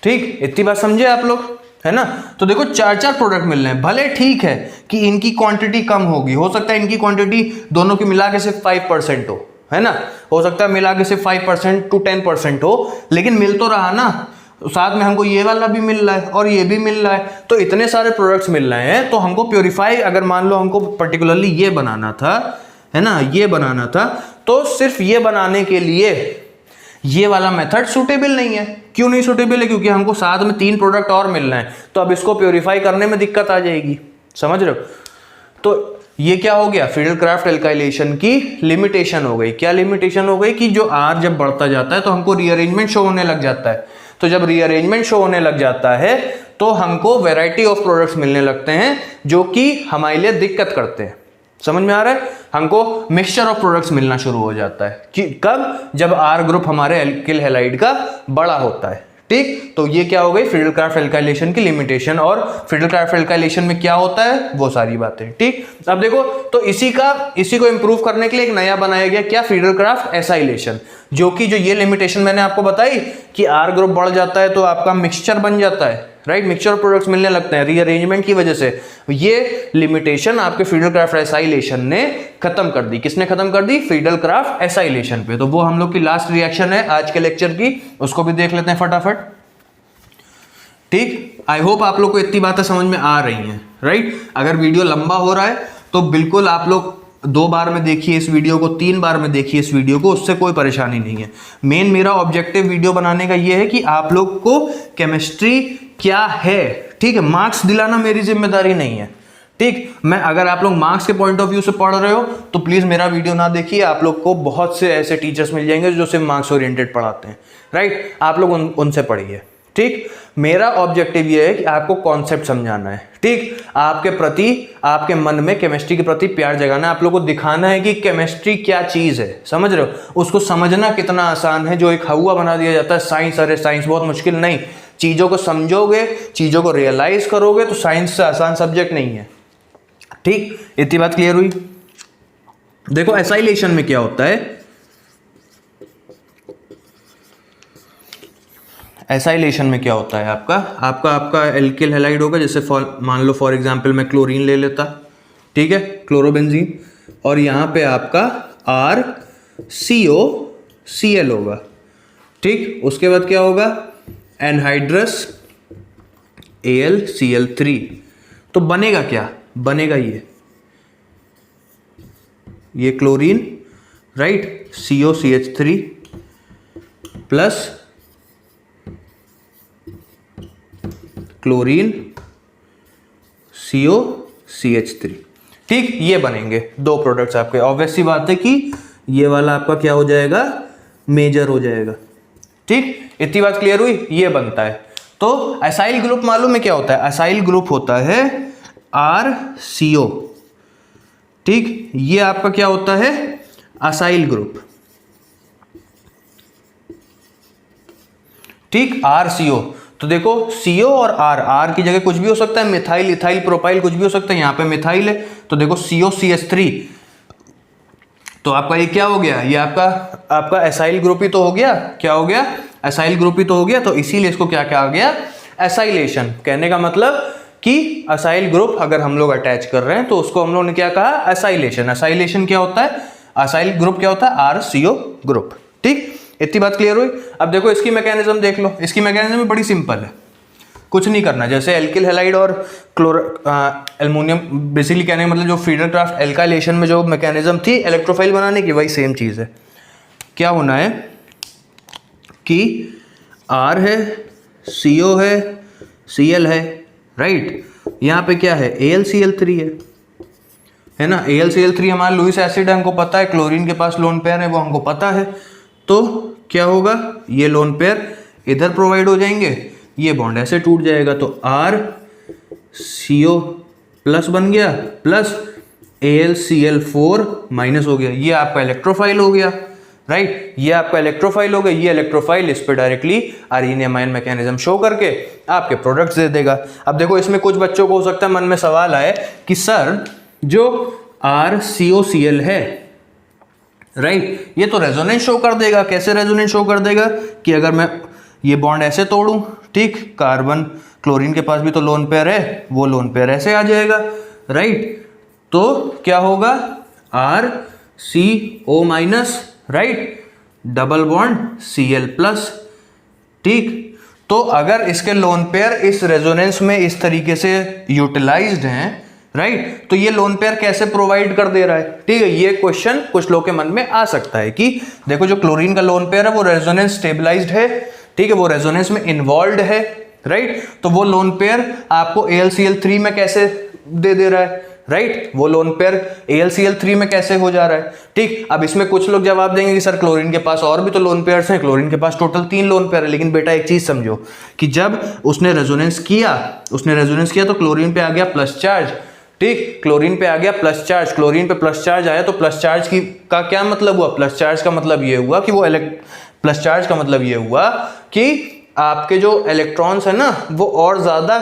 Speaker 1: ठीक। इतनी बात समझे आप लोग, है ना? तो देखो 4 प्रोडक्ट मिल रहे हैं। भले ठीक है कि इनकी क्वांटिटी कम होगी, हो सकता है इनकी क्वांटिटी दोनों की मिला के सिर्फ 5% हो, है ना, हो सकता है मिला के सिर्फ 5% to 10% हो, लेकिन मिल तो रहा ना। साथ में हमको ये वाला भी मिल रहा है और ये भी मिल रहा है, तो इतने सारे प्रोडक्ट्स मिल रहे हैं। तो हमको प्योरीफाई, अगर मान लो हमको पर्टिकुलरली ये बनाना था, है ना, ये बनाना था, तो सिर्फ ये बनाने के लिए ये वाला मेथड सूटेबल नहीं है। क्यों नहीं सूटेबल है? क्योंकि हमको साथ में 3 प्रोडक्ट और मिल रहे हैं, तो अब इसको प्योरीफाई करने में दिक्कत आ जाएगी, समझ रहे हो? तो ये क्या हो गया? फिडलक्राफ्ट एल्काइलेशन की लिमिटेशन हो गई। क्या लिमिटेशन हो गई? कि जो R जब बढ़ता जाता है तो हमको रीअरेंजमेंट शो होने लग जाता है। तो जब रीअरेंजमेंट शो होने लग जाता है तो हमको वैरायटी ऑफ प्रोडक्ट्स मिलने लगते हैं, जो कि हमारे लिए दिक्कत करते हैं, समझ में आ रहा है? हमको मिक्सचर ऑफ प्रोडक्ट्स मिलना शुरू हो जाता है कि कब, जब आर ग्रुप हमारे एल्किल हैलाइड का बड़ा होता है। ठीक, तो ये क्या हो गई फ्रीडल-क्राफ्ट एल्काइलेशन की लिमिटेशन, और फ्रीडल-क्राफ्ट एल्काइलेशन में क्या होता है वो सारी बातें। ठीक, अब देखो तो इसी को इंप्रूव करने के लिए एक नया बनाया गया क्या, फ्रीडल-क्राफ्ट एसाइलेशन, जो कि जो ये लिमिटेशन मैंने आपको बताई कि आर ग्रुप बढ़ जाता है तो आपका मिक्सचर बन जाता है, राइट, मिक्सचर प्रोडक्ट्स मिलने लगते हैं रीअरेंजमेंट की वजह से। ये लिमिटेशन आपके फ्रीडल-क्राफ्ट एसाइलेशन ने खत्म कर दी। किसने खत्म कर दी? फ्रीडल-क्राफ्ट एसाइलेशन पे। तो वो हम लोग की लास्ट रिएक्शन है आज के लेक्चर की, उसको भी देख लेते हैं फटाफट। ठीक, आई होप आप लोग को इतनी बातें समझ में आ रही हैं, राइट। अगर वीडियो लंबा हो रहा है तो बिल्कुल आप लोग 2 बार में देखिए इस वीडियो को, 3 बार में देखिए इस वीडियो को, उससे कोई परेशानी नहीं है। मेन मेरा ऑब्जेक्टिव वीडियो बनाने का ये है कि आप लोग को केमिस्ट्री क्या है, ठीक है, मार्क्स दिलाना मेरी जिम्मेदारी नहीं है। ठीक, मैं अगर आप लोग मार्क्स के पॉइंट ऑफ व्यू से पढ़ रहे हो तो प्लीज मेरा वीडियो ना देखिए। आप लोग को बहुत से ऐसे टीचर्स मिल जाएंगे जो सिर्फ मार्क्स ओरिएंटेड पढ़ाते हैं, राइट, आप लोग उनसे पढ़िए। ठीक, मेरा ऑब्जेक्टिव ये है कि आपको कॉन्सेप्ट समझाना है। ठीक, आपके प्रति, आपके मन में केमिस्ट्री के प्रति प्यार जगाना है, आप लोगों को दिखाना है कि केमिस्ट्री क्या चीज है, समझ रहे हो, उसको समझना कितना आसान है। जो एक हवा बना दिया जाता है साइंस, अरे साइंस बहुत मुश्किल, नहीं, चीजों को समझोगे, चीजों को रियलाइज करोगे तो साइंस से आसान सब्जेक्ट नहीं है। ठीक, इतनी बात क्लियर हुई। देखो एसाइलेशन में क्या होता है, एसाइलेशन में क्या होता है, आपका एल्किल हैलाइड होगा, जैसे मान लो फॉर एग्जांपल मैं क्लोरीन ले लेता, ठीक है, क्लोरोबेंजीन, और यहां पे आपका आर CO Cl होगा। ठीक, उसके बाद क्या होगा, एनहाइड्रस AlCl3। तो बनेगा क्या, बनेगा ये chlorine, right, COCH3 plus chlorine COCH3। ठीक, ये बनेंगे 2 प्रोडक्ट्स आपके। ऑब्वियस सी बात है कि ये वाला आपका क्या हो जाएगा, मेजर हो जाएगा। ठीक, इतनी बात क्लियर हुई, ये बनता है। तो एसाइल ग्रुप मालूम है क्या होता है, एसाइल ग्रुप होता है RCO। ठीक, ये आपका क्या होता है, असाइल ग्रुप। ठीक, RCO। तो देखो CO और R की जगह कुछ भी हो सकता है, मिथाइल, इथाइल, प्रोपाइल, कुछ भी हो सकता है। यहां पे मिथाइल है तो देखो COCH3, तो आपका ये क्या हो गया, ये आपका एसाइल ग्रुप ही तो हो गया। क्या हो गया, एसाइल ग्रुप ही तो हो गया। तो इसीलिए इसको क्या कहा गया, एसाइलेशन। कहने का मतलब कि असाइल ग्रुप अगर हम लोग अटैच कर रहे हैं तो उसको हम लोग ने क्या कहा, एसाइलेशन। एसाइलेशन क्या होता है, असाइल ग्रुप क्या होता है, RCO ग्रुप। ठीक, इतनी बात क्लियर हुई। अब देखो इसकी मैकेनिज्म देख लो, इसकी मैकेनिज्म बड़ी सिंपल है, कुछ नहीं करना। जैसे एल्किल हैलाइड और एल्युमिनियम, बेसिकली कहने का मतलब जो फ्रीडल-क्राफ्ट एल्काइलेशन में जो मैकेनिज्म थी इलेक्ट्रोफाइल बनाने की, वही सेम चीज है। क्या होना है कि R है, CO है, Cl है, राइट, यहाँ पे क्या है, AlCl3 है ना। AlCl3 हमारा लुईस एसिड है, हमको पता है। क्लोरीन के पास लोन पेयर है, वो हमको पता है। तो क्या होगा, ये लोन पेयर इधर प्रोवाइड हो जाएंगे, ये बॉन्ड ऐसे टूट जाएगा, तो RCO प्लस बन गया, प्लस AlCl4 माइनस हो गया, ये आपका इलेक्ट्रोफाइल हो गया, राइट, ये आपका इलेक्ट्रोफाइल हो गया। ये इलेक्ट्रोफाइल इस पे डायरेक्टली अरीनियमाइन मैकेनिज्म शो करके आपके प्रोडक्ट्स दे देगा। अब देखो इसमें कुछ बच्चों को हो सकता है मन में सवाल आए कि सर जो RCOCl है, राइट, ये तो रेजोनेंस शो कर देगा। कैसे रेजोनेंस शो कर देगा कि अगर मैं ये बॉन्ड ऐसे तोड़ूं, ठीक, कार्बन, क्लोरीन के पास भी तो लोन पेयर है, वो लोन पेयर ऐसे आ जाएगा, राइट। तो क्या होगा, RCO minus, right, double bond Cl plus. ठीक, तो अगर इसके लोन पेयर इस रेजोनेंस में इस तरीके से यूटिलाइज्ड हैं, राइट, तो ये लोन पेयर कैसे प्रोवाइड कर दे रहा है। ठीक है, ये क्वेश्चन कुछ लोग के मन में आ सकता है कि देखो जो क्लोरीन का लोन पेयर है वो रेजोनेंस स्टेबलाइज्ड है, ठीक है, वो रेजोनेंस में इन्वॉल्व है, राइट, तो वो लोन पेयर आपको AlCl3 में कैसे दे रहा है, राइट, वो लोन पेयर AlCl3 में कैसे हो जा रहा है। ठीक, अब इसमें कुछ लोग जवाब देंगे कि सर क्लोरीन के पास और भी तो लोन पेयर्स हैं, क्लोरीन के पास टोटल 3 लोन पेयर है। लेकिन बेटा एक चीज समझो कि जब उसने रेजोनेंस किया तो क्लोरीन पे आ गया प्लस चार्ज, ठीक, क्लोरीन पे आ गया प्लस चार्ज, क्लोरीन पे प्लस चार्ज आया तो प्लस चार्ज की का क्या मतलब हुआ, प्लस चार्ज का मतलब ये हुआ कि वो प्लस चार्ज का मतलब ये हुआ कि आपके जो इलेक्ट्रॉन्स है ना वो और ज्यादा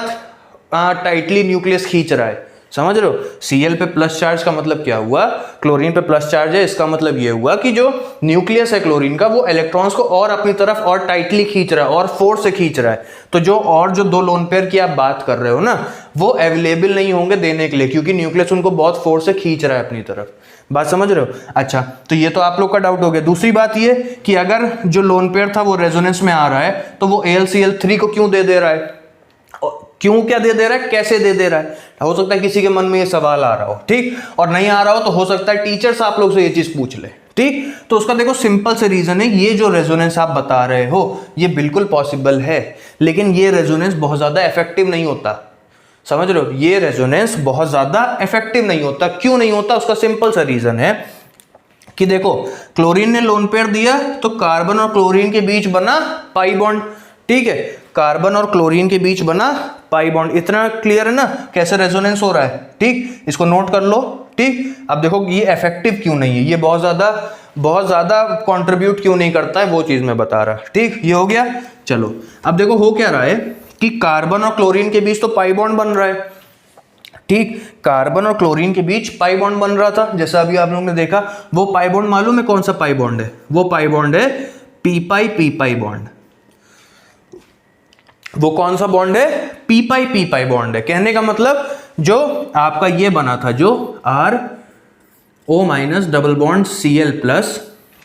Speaker 1: टाइटली न्यूक्लियस खींच रहा है, समझ रहे हो। Cl पे प्लस चार्ज का मतलब क्या हुआ, क्लोरीन पे प्लस चार्ज है, इसका मतलब ये हुआ कि जो न्यूक्लियस है क्लोरीन का वो इलेक्ट्रॉन्स को और अपनी तरफ और टाइटली खींच रहा है और फोर्स से खींच रहा है। तो जो दो लोन पेयर की आप बात कर रहे हो ना वो अवेलेबल नहीं होंगे देने के लिए, क्योंकि न्यूक्लियस उनको बहुत फोर्स से खींच रहा है अपनी तरफ। बात समझ रहे हो। अच्छा, तो ये तो आप लोग का डाउट हो गया। दूसरी बात ये कि अगर जो लोन पेयर था वो रेजोनेंस में आ रहा है तो वो AlCl3 को क्यों दे रहा है, क्यों क्या दे रहा है, कैसे दे रहा है। हो सकता है किसी के मन में ये सवाल आ रहा हो, ठीक, और नहीं आ रहा हो तो हो सकता है टीचर्स आप लोग से ये चीज पूछ ले, ठीक। तो उसका देखो सिंपल से रीजन है, ये जो रेजोनेंस आप बता रहे हो ये बिल्कुल पॉसिबल है, लेकिन ये रेजोनेंस बहुत ज्यादा इफेक्टिव नहीं होता, समझ रहे हो। ये रेजोनेंस बहुत ज्यादा इफेक्टिव नहीं होता। क्यों नहीं होता, उसका सिंपल सा रीजन है कि देखो क्लोरीन ने लोन पेयर दिया तो कार्बन और क्लोरीन के बीच बना पाई बॉन्ड, ठीक है, कार्बन और क्लोरीन के बीच बना पाई बॉन्ड। इतना क्लियर है ना कैसे रेजोनेंस हो रहा है, ठीक, इसको नोट कर लो, ठीक। अब देखो ये इफेक्टिव क्यों नहीं है, ये बहुत ज्यादा कंट्रीब्यूट क्यों नहीं करता है वो चीज मैं बता रहा, ठीक। ये हो गया। चलो अब देखो हो क्या रहा है कि कार्बन और क्लोरीन के बीच तो पाई बॉन्ड बन रहा है, ठीक, कार्बन और क्लोरीन के बीच पाई बॉन्ड बन रहा था जैसा अभी आप लोगों ने देखा। वो पाई बॉन्ड मालूम है कौन सा पाई बॉन्ड है, वो पाई बॉन्ड है पी पाई बॉन्ड। वो कौन सा बॉन्ड है, पी पाई बॉन्ड है। कहने का मतलब जो आपका ये बना था जो RO- डबल बॉन्ड Cl+,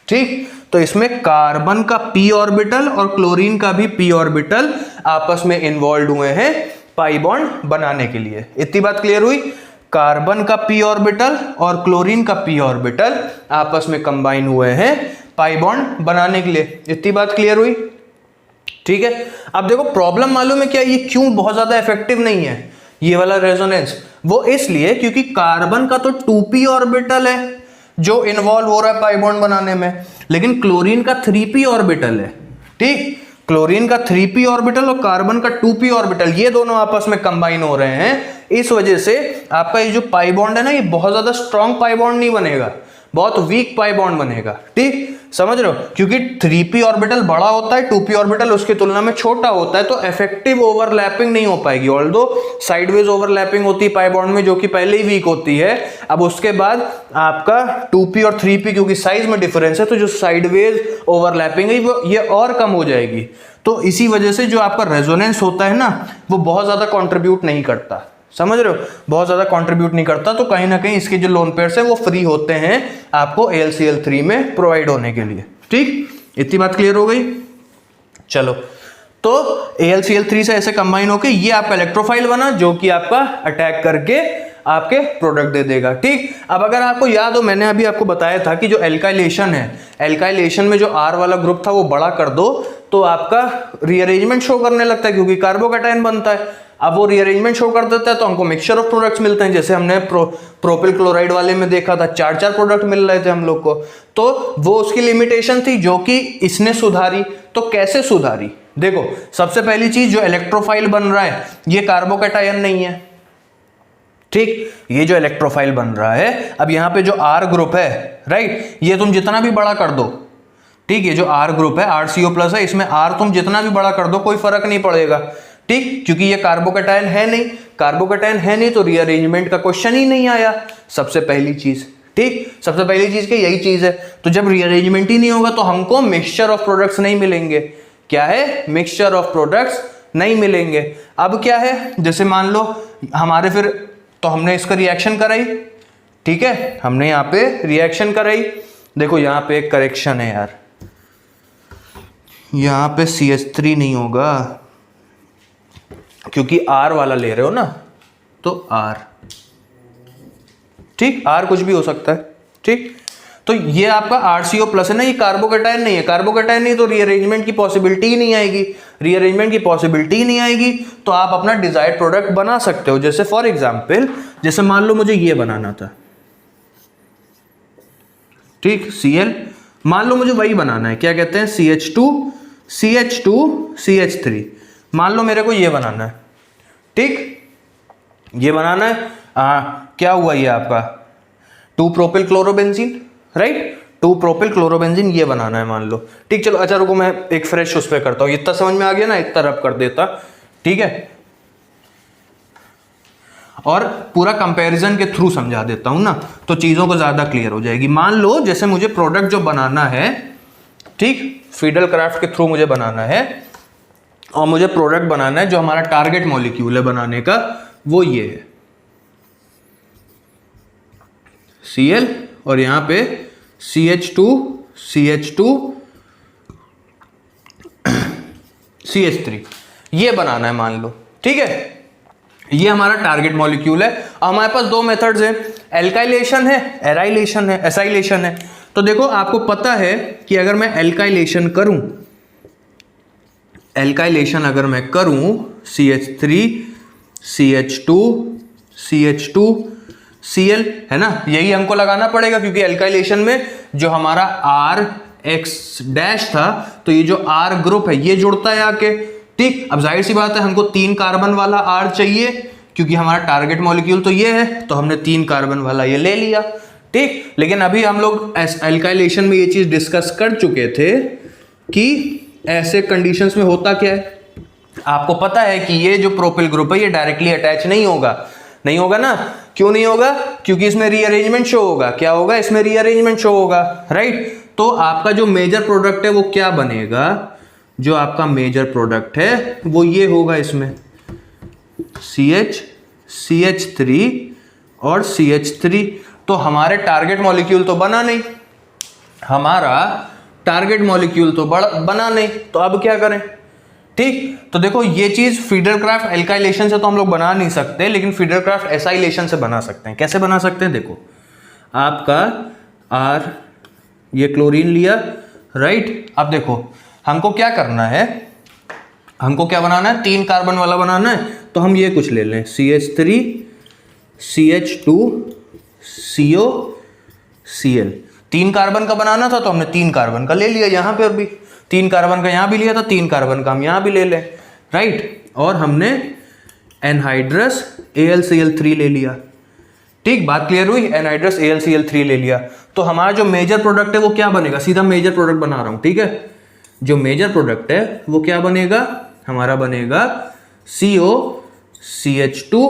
Speaker 1: ठीक, तो इसमें कार्बन का p ऑर्बिटल और क्लोरीन का भी p ऑर्बिटल आपस में इन्वॉल्व हुए हैं पाई बॉन्ड बनाने के लिए। इतनी बात क्लियर हुई। कार्बन का p ऑर्बिटल और क्लोरीन का p ऑर्बिटल आपस में कंबाइन हुए हैं पाई बॉन्ड बनाने के लिए। इतनी बात क्लियर हुई, ठीक है। अब देखो प्रॉब्लम मालूम है क्या, ये क्यों बहुत ज्यादा इफेक्टिव नहीं है ये वाला रेजोनेंस, वो इसलिए क्योंकि कार्बन का तो 2p ऑर्बिटल है जो इन्वॉल्व हो रहा है पाई बॉन्ड बनाने में, लेकिन क्लोरीन का 3p ऑर्बिटल है, ठीक। क्लोरीन का 3p ऑर्बिटल और कार्बन का 2p ऑर्बिटल ये दोनों आपस में कंबाइन हो रहे हैं। इस वजह से आपका ये जो पाई बॉन्ड है ना ये बहुत ज्यादा स्ट्रॉन्ग पाई बॉन्ड नहीं बनेगा, बहुत वीक पाई बॉन्ड बनेगा, ठीक, समझ रहे हो। क्योंकि 3p ऑर्बिटल बड़ा होता है, 2p ऑर्बिटल उसकी तुलना में छोटा होता है, तो इफेक्टिव ओवरलैपिंग नहीं हो पाएगी। ऑल्दो साइडवेज ओवरलैपिंग होती है पाई बॉन्ड में जो कि पहले ही वीक होती है। अब उसके बाद आपका 2p और 3p क्योंकि साइज में डिफरेंस है तो जो साइडवेज ओवरलैपिंग है वो ये और कम हो जाएगी। तो इसी वजह से जो आपका रेजोनेंस होता है ना वो बहुत ज्यादा कॉन्ट्रीब्यूट नहीं करता, समझ रहे हो, बहुत ज्यादा कंट्रीब्यूट नहीं करता। तो कहीं ना कहीं इसके जो लोन पेयर्स है वो फ्री होते हैं आपको AlCl3 में प्रोवाइड होने के लिए, ठीक। इतनी बात क्लियर हो गई। चलो तो AlCl3 से ऐसे कंबाइन होके ये आपका इलेक्ट्रोफाइल बना जो कि आपका अटैक करके आपके प्रोडक्ट दे देगा, ठीक। अब अगर आपको याद हो मैंने अभी आपको बताया था कि जो एल्काइलेशन है, एल्काइलेशन में जो R वाला ग्रुप था वो बड़ा कर दो तो आपका रीअरेंजमेंट शो करने लगता है क्योंकि कार्बोकैटायन बनता है। अब वो रीअरेंजमेंट शो कर देता है तो हमको मिक्सचर ऑफ प्रोडक्ट्स मिलते हैं, जैसे हमने प्रोपिल क्लोराइड वाले में देखा था 4 प्रोडक्ट मिल रहे थे हम लोग को। तो वो उसकी लिमिटेशन थी जो कि इसने सुधारी। तो कैसे सुधारी, देखो सबसे पहली चीज जो इलेक्ट्रोफाइल बन रहा है ये कार्बोकैटायन नहीं है, ठीक, ये जो इलेक्ट्रोफाइल बन रहा है अब यहाँ पे जो R ग्रुप है, राइट, ये तुम जितना भी बड़ा कर दो, ठीक, ये जो R ग्रुप है RCO+ है, इसमें R तुम जितना भी बड़ा कर दो कोई फर्क नहीं पड़ेगा, ठीक, क्योंकि ये कार्बोकैटायन है नहीं, कार्बोकैटायन है नहीं तो रीअरेंजमेंट का क्वेश्चन ही नहीं आया, सबसे पहली चीज, ठीक, सबसे पहली चीज की यही चीज है। तो जब रीअरेंजमेंट ही नहीं होगा तो हमको मिक्सचर ऑफ प्रोडक्ट्स नहीं मिलेंगे। क्या है, मिक्सचर ऑफ प्रोडक्ट्स नहीं मिलेंगे। अब क्या है, जैसे मान लो हमारे फिर तो हमने इसका रिएक्शन कराई, ठीक है, हमने यहाँ पे रिएक्शन कराई। देखो यहाँ पे एक करेक्शन है यार, यहाँ पे CH3 नहीं होगा क्योंकि R वाला ले रहे हो ना, तो R, ठीक, R कुछ भी हो सकता है, ठीक। तो ये आपका RCO+ है ना, ये कार्बोकैटायन नहीं है, कार्बोकैटायन नहीं तो रीअरेंजमेंट की पॉसिबिलिटी ही नहीं आएगी, रीअरेंजमेंट की पॉसिबिलिटी ही नहीं आएगी तो आप अपना डिजायर्ड प्रोडक्ट बना सकते हो। जैसे फॉर एग्जांपल, जैसे मान लो मुझे ये बनाना था, ठीक, Cl, मान लो मुझे वही बनाना है, क्या कहते हैं, CH2CH3, मान लो मेरे को ये बनाना है, ठीक, ये बनाना है। क्या हुआ ये आपका 2 propyl chlorobenzene, right. 2 propyl chlorobenzene ये बनाना है मान लो, ठीक। चलो अच्छा रुको, मैं एक फ्रेश उस पर करता हूँ, इतना समझ में आ गया ना, इतना रब कर देता, ठीक है। और पूरा कंपैरिजन के थ्रू समझा देता हूं ना, तो चीजों को ज्यादा क्लियर हो जाएगी। मान लो जैसे मुझे प्रोडक्ट जो बनाना है, ठीक, फिडेलक्राफ्ट के थ्रू मुझे बनाना है, और मुझे प्रोडक्ट बनाना है जो हमारा टारगेट मॉलिक्यूल है बनाने का, वो ये है Cl, और यहां पे CH2 CH2 CH3, ये बनाना है मान लो, ठीक है। ये हमारा टारगेट मॉलिक्यूल है। हमारे पास 2 मेथड्स हैं, एल्काइलेशन है, एराइलेशन है, एसाइलेशन है। तो देखो आपको पता है कि अगर मैं एल्काइलेशन करूं, एल्काइलेशन अगर मैं करूं CH3 CH2 CH2 Cl, है ना, यही हमको लगाना पड़ेगा, क्योंकि एल्काइलेशन में जो हमारा RX डैश था, तो ये जो R ग्रुप है ये जुड़ता है आके, ठीक। अब जाहिर सी बात है हमको 3 कार्बन वाला R चाहिए, क्योंकि हमारा टारगेट मॉलिक्यूल तो ये है, तो हमने 3 कार्बन वाला ये ले लिया, ठीक। लेकिन अभी हम लोग एल्काइलेशन में ये चीज डिस्कस कर चुके थे कि ऐसे कंडीशंस में होता क्या है। आपको पता है कि ये जो प्रोपिल ग्रुप है ये डायरेक्टली अटैच नहीं होगा, नहीं होगा ना। क्यों नहीं होगा? क्योंकि इसमें रीअरेंजमेंट शो होगा। क्या होगा? इसमें रीअरेंजमेंट शो होगा, राइट। तो आपका जो मेजर प्रोडक्ट है वो क्या बनेगा? जो आपका मेजर प्रोडक्ट है वो ये होगा, इसमें CH CH3 और CH3। तो हमारे टारगेट मॉलिक्यूल तो बना नहीं, हमारा टारगेट मॉलिक्यूल तो बना नहीं, तो अब क्या करें? ठीक, तो देखो ये चीज फिडेलक्राफ्ट एल्काइलेशन से तो हम लोग बना नहीं सकते, लेकिन फिडेलक्राफ्ट एसाइलेशन से बना सकते हैं। कैसे बना सकते हैं? देखो आपका R ये क्लोरीन लिया, राइट। अब देखो हमको क्या करना है, हमको क्या बनाना है? 3 कार्बन वाला बनाना है। तो हम ये कुछ ले लें, CH3 CH2 CO Cl। 3 carbon का बनाना था तो हमने 3 कार्बन का ले लिया, यहां पर भी 3 कार्बन का यहां भी लिया था, 3 कार्बन का हम यहां भी ले लें, राइट। और हमने एनहाइड्रस AlCl3 ले लिया, ठीक। बात क्लियर हुई? एनहाइड्रस AlCl3 ले लिया। तो हमारा जो मेजर प्रोडक्ट है वो क्या बनेगा? सीधा मेजर प्रोडक्ट बना रहा हूं, ठीक है। जो मेजर प्रोडक्ट है वो क्या बनेगा? हमारा बनेगा CO CH2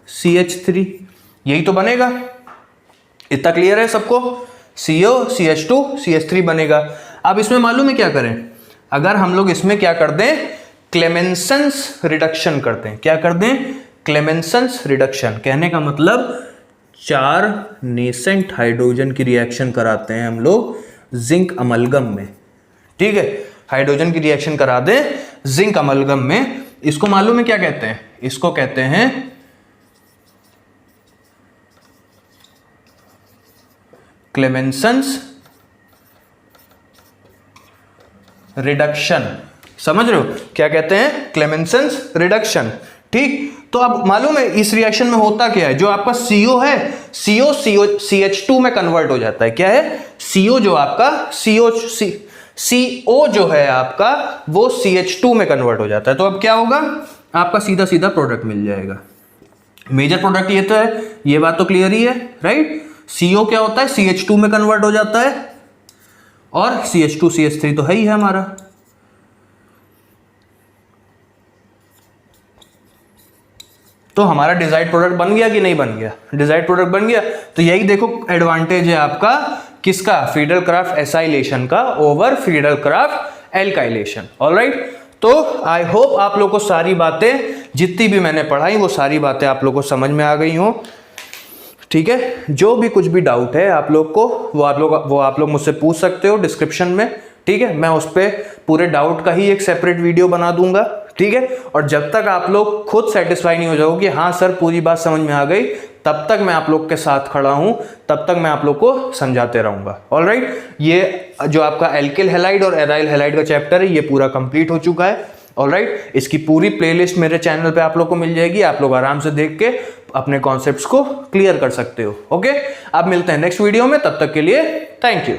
Speaker 1: CH3, यही तो बनेगा। इतना क्लियर है सबको? CO CH2 CH3 बनेगा। अब इसमें मालूम है क्या करें? अगर हम लोग इसमें क्या कर दें, क्लेमेंसन्स रिडक्शन करते हैं। क्या कर दें? क्लेमेंसन्स रिडक्शन। कहने का मतलब 4 नेसेंट हाइड्रोजन की रिएक्शन कराते हैं हम लोग जिंक अमलगम में, ठीक है। हाइड्रोजन की रिएक्शन करा दें जिंक अमलगम में। इसको मालूम है क्या कहते हैं? इसको कहते हैं क्लेमेंसन्स रिडक्शन। समझ रहे हो क्या कहते हैं? क्लेमेंसन्स रिडक्शन, ठीक। तो अब मालूम है इस रिएक्शन में होता क्या है? जो आपका CO है, CO CH2 में कन्वर्ट हो जाता है। क्या है? CO जो आपका CO जो है आपका वो CH2 में कन्वर्ट हो जाता है। तो अब क्या होगा? आपका सीधा सीधा प्रोडक्ट मिल जाएगा। मेजर प्रोडक्ट ये तो है, ये बात तो क्लियर ही है, राइट। CO क्या होता है? CH2 में कन्वर्ट हो जाता है, और CH2 CH3 तो है ही है हमारा। तो हमारा डिजायर्ड प्रोडक्ट बन गया कि नहीं बन गया? डिजायर्ड प्रोडक्ट बन गया। तो यही देखो एडवांटेज है आपका किसका? फिडेलक्राफ्ट एसाइलेशन का ओवर फिडेलक्राफ्ट एल्काइलेशन। ऑलराइट, तो आई होप आप लोग को सारी बातें जितनी भी मैंने पढ़ाई वो सारी बातें आप लोग को समझ में आ गई हो, ठीक है। जो भी कुछ भी डाउट है आप लोग को वो आप लोग मुझसे पूछ सकते हो डिस्क्रिप्शन में, ठीक है। मैं उस पर पूरे डाउट का ही एक सेपरेट वीडियो बना दूंगा, ठीक है। और जब तक आप लोग खुद सेटिस्फाई नहीं हो जाओगे कि हाँ सर पूरी बात समझ में आ गई, तब तक मैं आप लोग के साथ खड़ा हूं, तब तक मैं आप लोग को समझाते रहूंगा। ऑलराइट, ये जो आपका एल्किल हैलाइड और एराइल हैलाइड का चैप्टर है ये पूरा कंप्लीट हो चुका है। ऑलराइट, इसकी पूरी प्लेलिस्ट मेरे चैनल पे आप लोग को मिल जाएगी, आप लोग आराम से देख के अपने कॉन्सेप्ट्स को क्लियर कर सकते हो। ओके, अब मिलते हैं नेक्स्ट वीडियो में, तब तक के लिए थैंक यू।